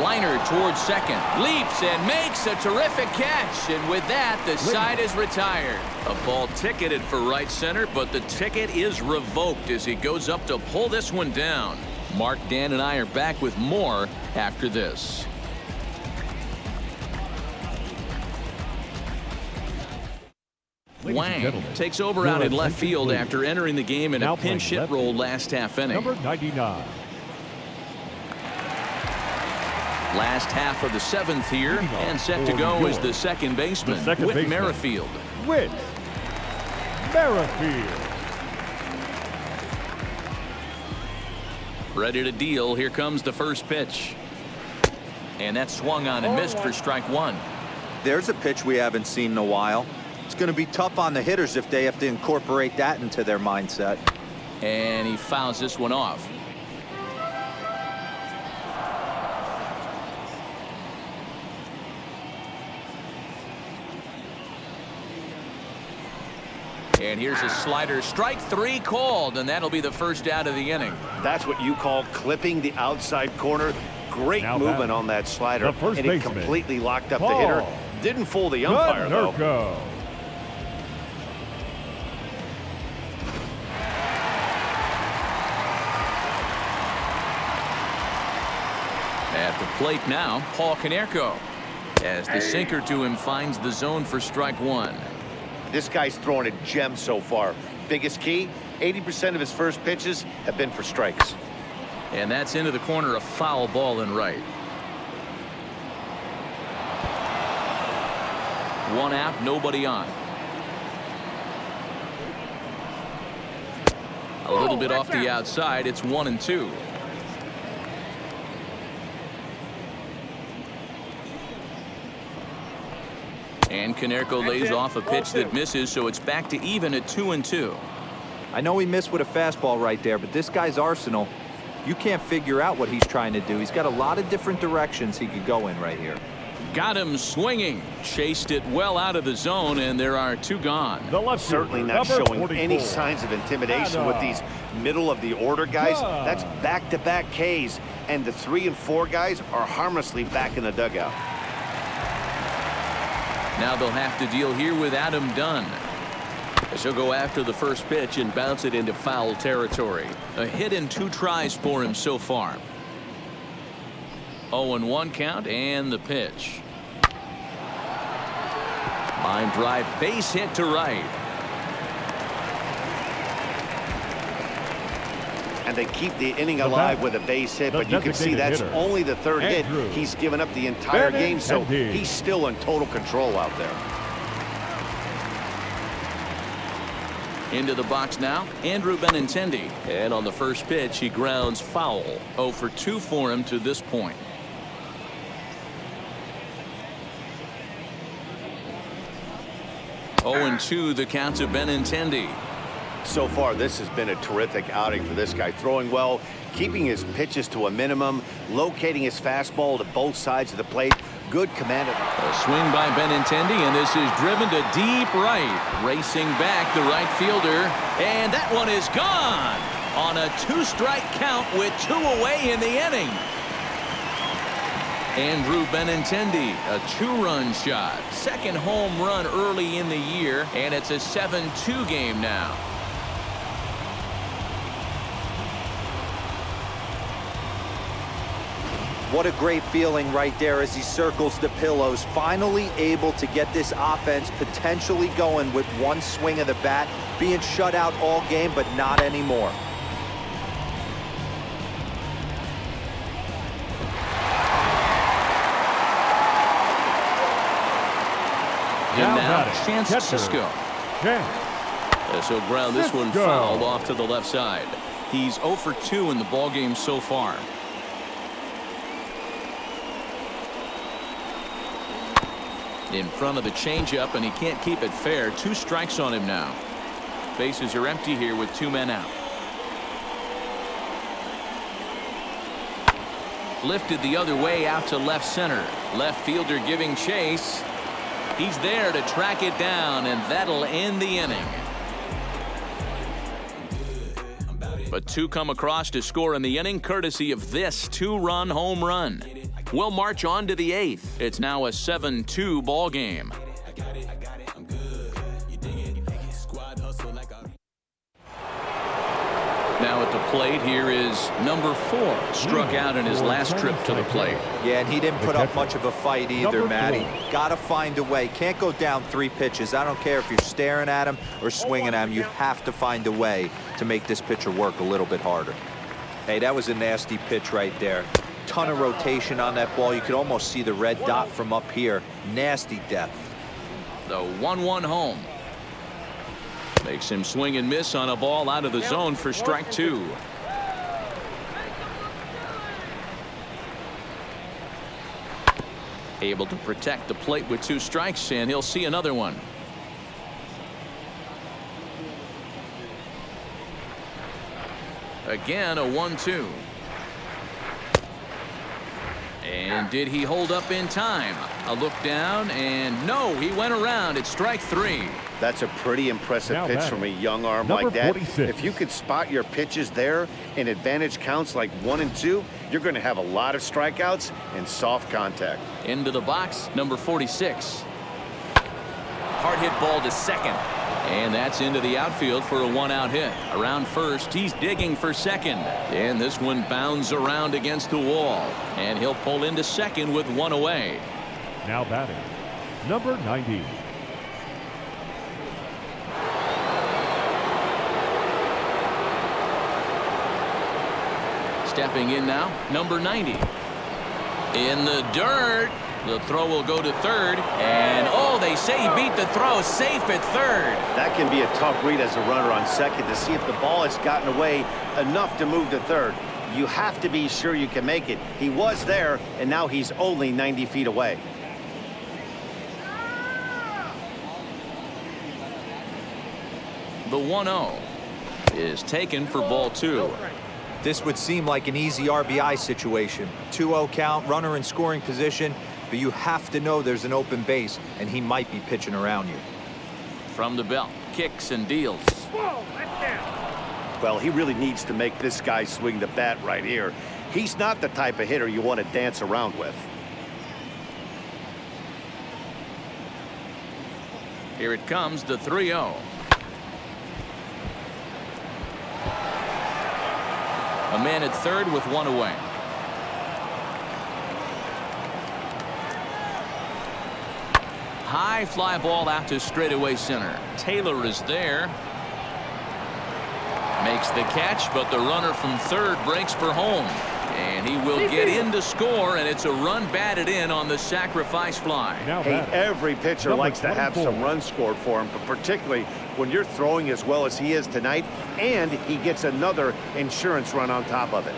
Speaker 1: Liner towards second. Leaps and makes a terrific catch. And with that, the side is retired. A ball ticketed for right center, but the ticket is revoked as he goes up to pull this one down. Mark, Dan, and I are back with more after this. Wang takes over out in left field after entering the game in a pinch hit role last half inning.
Speaker 4: Number 99.
Speaker 1: Last half of the 7th here, and set to go is the second baseman, Whit Merrifield.
Speaker 4: Whit Merrifield.
Speaker 1: Ready to deal. Here comes the first pitch. And that swung on and missed for strike 1.
Speaker 3: There's a pitch we haven't seen in a while. It's going to be tough on the hitters if they have to incorporate that into their mindset.
Speaker 1: And he fouls this one off. And here's a slider. Strike 3 called, and that'll be the first out of the inning.
Speaker 2: That's what you call clipping the outside corner. Great movement on that slider, and it completely locked up the hitter. Didn't fool the umpire, though.
Speaker 1: At the plate now, Paul Konerko. As the sinker to him finds the zone for strike one.
Speaker 2: This guy's throwing a gem so far. Biggest key, 80% of his first pitches have been for strikes.
Speaker 1: And that's into the corner, a foul ball in right. One out, nobody on. A little bit off the outside. It's 1-2. And Konerko lays off a pitch that misses, so it's back to even at 2-2.
Speaker 3: I know he missed with a fastball right there, but this guy's arsenal, you can't figure out what he's trying to do. He's got a lot of different directions he could go in right here.
Speaker 1: Got him swinging. Chased it well out of the zone, and there are two gone.
Speaker 4: The left
Speaker 2: Certainly not showing any signs of intimidation with these middle of the order guys. That's back-to-back Ks, and the 3 and 4 guys are harmlessly back in the dugout.
Speaker 1: Now they'll have to deal here with Adam Dunn. As he'll go after the first pitch and bounce it into foul territory. A hit in 2 tries for him so far. 0-1 count and the pitch. Line drive, base hit to right.
Speaker 2: And they keep the inning alive with a base hit, but you can see that's only the 3rd hit. He's given up the entire game, so he's still in total control out there.
Speaker 1: Into the box now, Andrew Benintendi. And on the first pitch, he grounds foul. 0 for 2 for him to this point. Oh, 2 the count to Benintendi.
Speaker 2: So far, this has been a terrific outing for this guy. Throwing well, keeping his pitches to a minimum, locating his fastball to both sides of the plate. Good command of
Speaker 1: a swing by Benintendi, and this is driven to deep right. Racing back the right fielder, and that one is gone on a 2-strike count with 2 away in the inning. Andrew Benintendi, a 2-run shot. 2nd home run early in the year, and it's a 7-2 game now.
Speaker 3: What a great feeling right there as he circles the pillows. Finally able to get this offense potentially going with 1 swing of the bat. Being shut out all game, but not anymore.
Speaker 1: And now Chance Cisco. As he'll ground this one fouled off to the left side. He's 0 for 2 in the ballgame so far. In front of the changeup, and he can't keep it fair. 2 strikes on him now. Bases are empty here with 2 men out. Lifted the other way out to left center. Left fielder giving chase. He's there to track it down, and that'll end the inning. But 2 come across to score in the inning, courtesy of this 2-run home run. We'll march on to the 8th. It's now a 7-2 ball game. Now at the plate, here is number 4. Struck out in his last trip to the plate.
Speaker 3: Yeah, and he didn't put up much of a fight either, Matty. Got to find a way. Can't go down 3 pitches. I don't care if you're staring at him or swinging at him. You have to find a way to make this pitcher work a little bit harder. Hey, that was a nasty pitch right there. Ton of rotation on that ball. You could almost see the red dot from up here. Nasty depth.
Speaker 1: The 1-1 home. Makes him swing and miss on a ball out of the zone for strike 2. Able to protect the plate with 2 strikes, and he'll see another one. Again, a 1-2. And did he hold up in time? A look down, and no, he went around. It's strike 3.
Speaker 2: That's a pretty impressive pitch from a young arm like that. 46. If you could spot your pitches there in advantage counts like 1 and 2, you're going to have a lot of strikeouts and soft contact.
Speaker 1: Into the box, number 46. Hard hit ball to second. And that's into the outfield for a one-out hit. Around first, he's digging for second. And this one bounds around against the wall. And he'll pull into second with one away.
Speaker 4: Now batting, number 90.
Speaker 1: Stepping in now, number 90. In the dirt. The throw will go to third. And, oh, they say he beat the throw. Safe at third.
Speaker 2: That can be a tough read as a runner on second to see if the ball has gotten away enough to move to third. You have to be sure you can make it. He was there, and now he's only 90 feet away.
Speaker 1: The 1-0 is taken for ball two.
Speaker 3: This would seem like an easy RBI situation. 2-0 count, runner in scoring position, but you have to know there's an open base, and he might be pitching around you.
Speaker 1: From the belt, kicks and deals.
Speaker 2: Well, he really needs to make this guy swing the bat right here. He's not the type of hitter you want to dance around with.
Speaker 1: Here it comes, the 3-0. A man at third with one away. High fly ball out to straightaway center. Taylor is there. Makes the catch, but the runner from third breaks for home. And he will get in to score, and it's a run batted in on the sacrifice fly.
Speaker 2: Hey, every pitcher likes to have some runs scored for him, but particularly when you're throwing as well as he is tonight, and he gets another insurance run on top of it.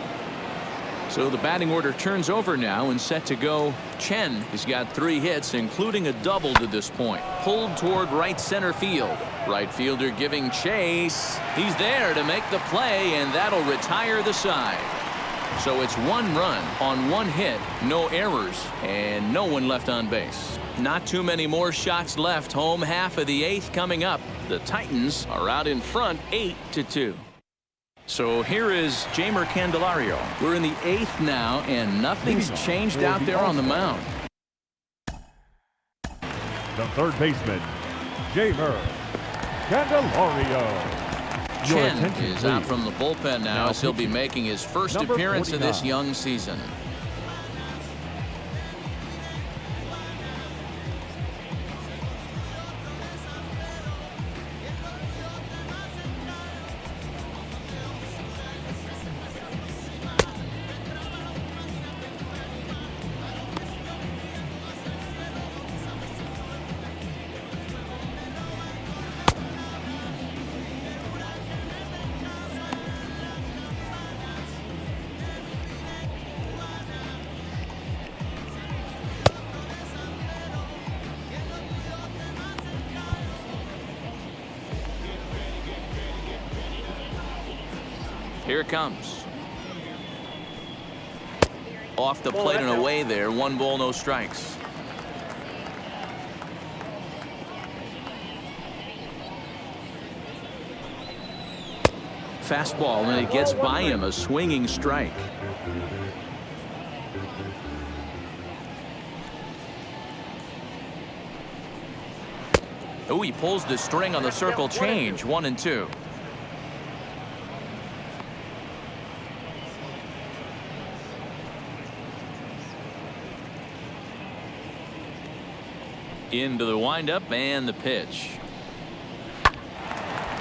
Speaker 1: So the batting order turns over now and set to go. Chen has got 3 hits, including a double to this point. Pulled toward right center field. Right fielder giving chase. He's there to make the play, and that'll retire the side. So it's 1 run on 1 hit, no errors, and no one left on base. Not too many more shots left. Home half of the 8th coming up. The Titans are out in front 8-2. So here is Jeimer Candelario. We're in the 8th now, and nothing's changed out there on the mound.
Speaker 4: The third baseman, Jeimer Candelario.
Speaker 1: Chen is out from the bullpen now as he'll be making his first appearance of this young season. Here it comes. Off the plate and away there. 1 ball, no strikes. Fastball, and it gets by him. A swinging strike. Oh, he pulls the string on the circle change. 1-2. Into the windup and the pitch.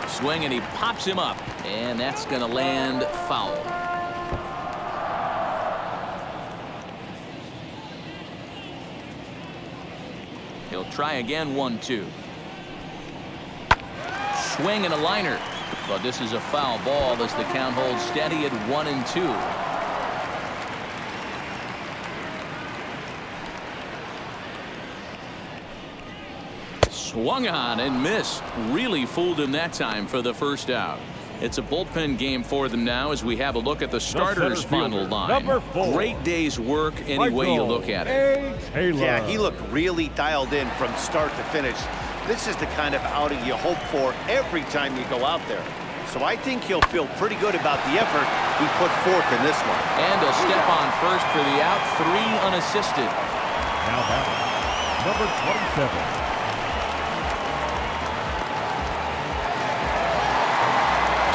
Speaker 1: Swing, and he pops him up, and that's going to land foul. He'll try again. 1-2. Swing and a liner, but this is a foul ball as the count holds steady at 1-2. Swung on and missed. Really fooled him that time for the first out. It's a bullpen game for them now as we have a look at the starters' final line. Great day's work any way you look at it.
Speaker 2: Yeah, he looked really dialed in from start to finish. This is the kind of outing you hope for every time you go out there. So I think he'll feel pretty good about the effort he put forth in this one.
Speaker 1: And a step on first for the out. 3 unassisted.
Speaker 4: Now batting, number 27.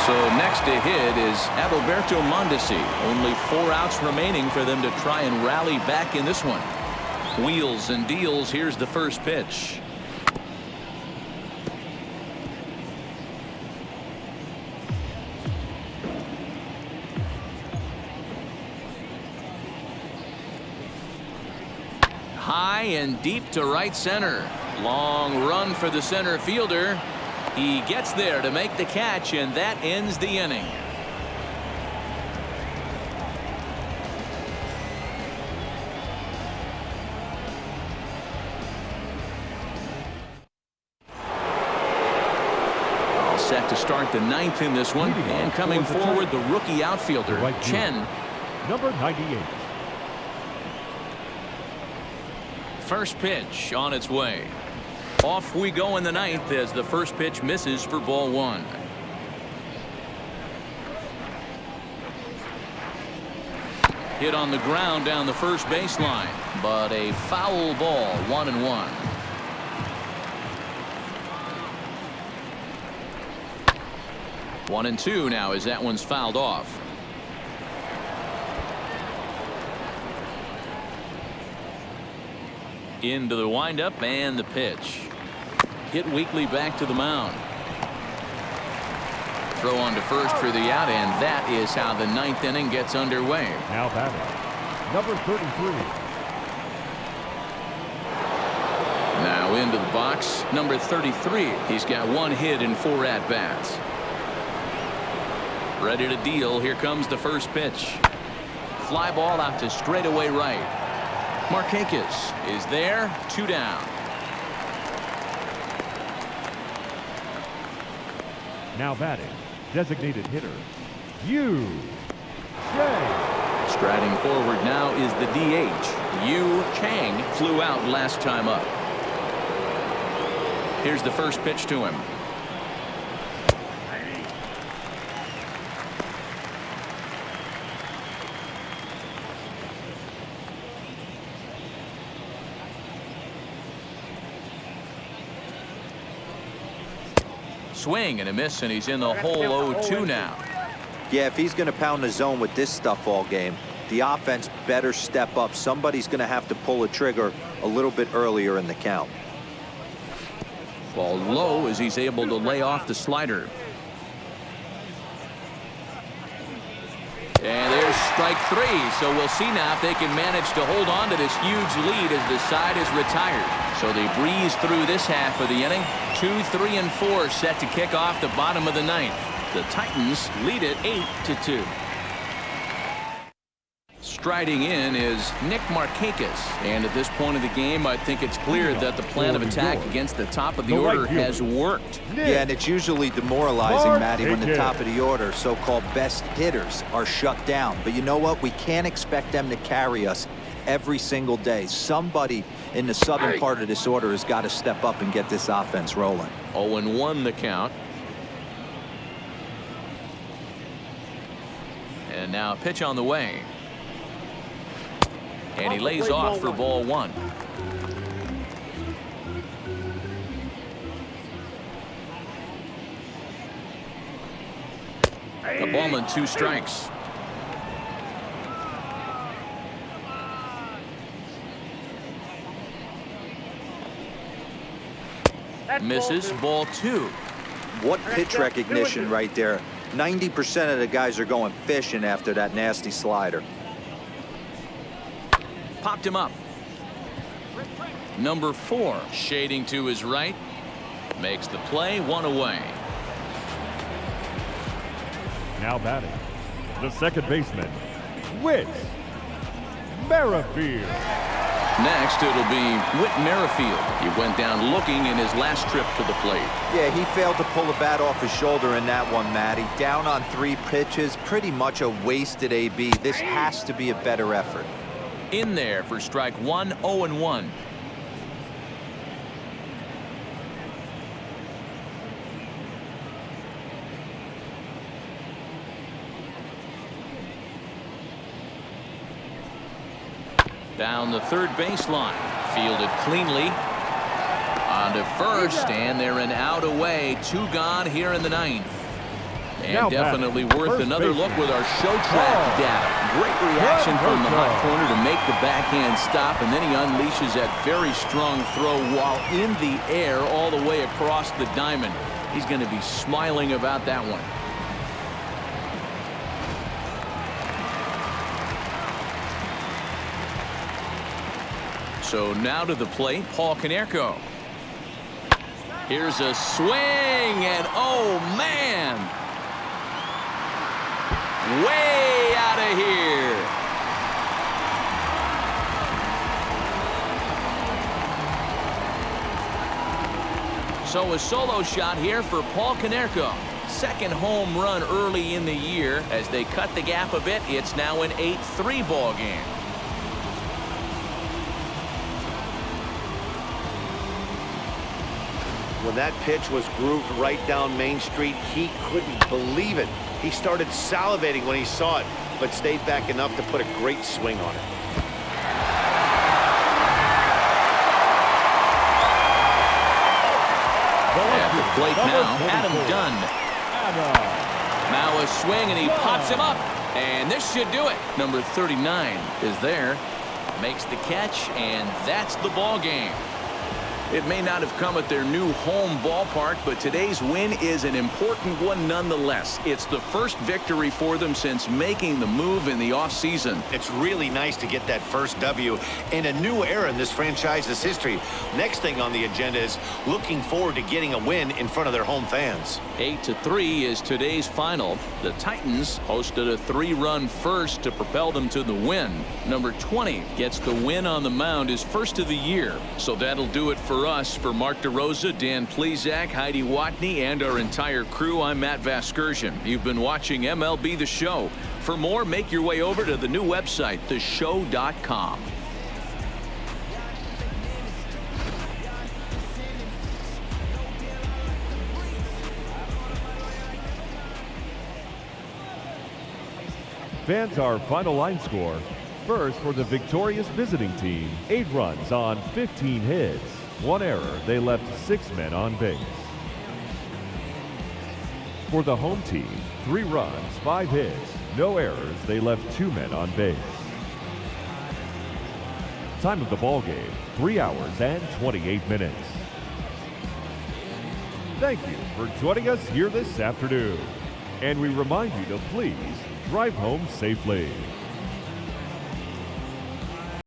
Speaker 1: So next to hit is Adalberto Mondesi. Only 4 outs remaining for them to try and rally back in this one. Wheels and deals. Here's the first pitch. High and deep to right center. Long run for the center fielder. He gets there to make the catch, and that ends the inning. All set to start the 9th in this one, and coming forward, the rookie outfielder, Chen.
Speaker 4: Number 98.
Speaker 1: First pitch on its way. Off we go in the 9th as the first pitch misses for ball 1. Hit on the ground down the first baseline, but a foul ball, 1-1. One and two now as that one's fouled off. Into the windup and the pitch. Hit weakly back to the mound. Throw on to first for the out, and that is how the 9th inning gets underway.
Speaker 4: Now batting, number 33.
Speaker 1: Now into the box, number 33. He's got 1 hit in 4 at-bats. Ready to deal. Here comes the first pitch. Fly ball out to straightaway right. Markakis is there, 2 down.
Speaker 4: Now batting, designated hitter, Yu Chang.
Speaker 1: Striding forward now is the DH. Yu Chang flew out last time up. Here's the first pitch to him. Swing and a miss, and he's in the hole 0-2 now.
Speaker 3: Yeah, if he's going to pound the zone with this stuff all game, the offense better step up. Somebody's going to have to pull a trigger a little bit earlier in the count.
Speaker 1: Ball low as he's able to lay off the slider. And there's strike 3. So we'll see now if they can manage to hold on to this huge lead as the side is retired. So they breeze through this half of the inning. 2, 3, and 4 set to kick off the bottom of the 9th. The Titans lead it 8-2. Striding in is Nick Markakis. And at this point of the game, I think it's clear that the plan of attack against the top of the order has worked.
Speaker 3: Yeah, and it's usually demoralizing, Matty, when the top of the order, so-called best hitters, are shut down. But you know what? We can't expect them to carry us every single day. Somebody in the southern part of this order has got to step up and get this offense rolling.
Speaker 1: 0-1 the count. And now a pitch on the way. And he lays off for ball 1. A ball and 2 strikes. Misses, ball 2.
Speaker 3: What pitch recognition right there. 90% of the guys are going fishing after that nasty slider.
Speaker 1: Popped him up. Number 4 shading to his right. Makes the play, 1 away.
Speaker 4: Now batting, the second baseman, Whit Merrifield.
Speaker 1: Next, it'll be Whit Merrifield. He went down looking in his last trip to the plate.
Speaker 3: Yeah, he failed to pull the bat off his shoulder in that one, Matty. Down on 3 pitches, pretty much a wasted AB. This has to be a better effort.
Speaker 1: In there for strike 1, 0-1. Down the third baseline, fielded cleanly. On to first, and they're an out away. 2 gone here in the 9th. And definitely worth another look with our show track data. Great reaction from the hot corner to make the backhand stop, and then he unleashes that very strong throw while in the air all the way across the diamond. He's going to be smiling about that one. So now to the plate, Paul Konerko. Here's a swing, and oh man, way out of here. So a solo shot here for Paul Konerko. Second home run early in the year. As they cut the gap a bit, it's now an 8-3 ball game.
Speaker 2: When that pitch was grooved right down Main Street, he couldn't believe it. He started salivating when he saw it, but stayed back enough to put a great swing on it.
Speaker 1: At the plate now, Adam Dunn. Now a swing, and he pops him up. And this should do it. Number 39 is there. Makes the catch, and that's the ball game. It may not have come at their new home ballpark, but today's win is an important one nonetheless. It's the first victory for them since making the move in the offseason.
Speaker 2: It's really nice to get that first W in a new era in this franchise's history. Next thing on the agenda is looking forward to getting a win in front of their home fans.
Speaker 1: 8-3 is today's final. The Titans hosted a 3-run first to propel them to the win. Number 20 gets the win on the mound, his first of the year. So that'll do it for us. For Mark DeRosa, Dan Plezak, Heidi Watney, and our entire crew, I'm Matt Vasgersian. You've been watching MLB The Show. For more, make your way over to the new website, theshow.com.
Speaker 4: Fans, our final line score. First, for the victorious visiting team, 8 runs on 15 hits. 1 error, they left 6 men on base. For the home team, 3 runs, 5 hits, no errors, they left 2 men on base. Time of the ball game, 3 hours and 28 minutes. Thank you for joining us here this afternoon. And we remind you to please drive home safely.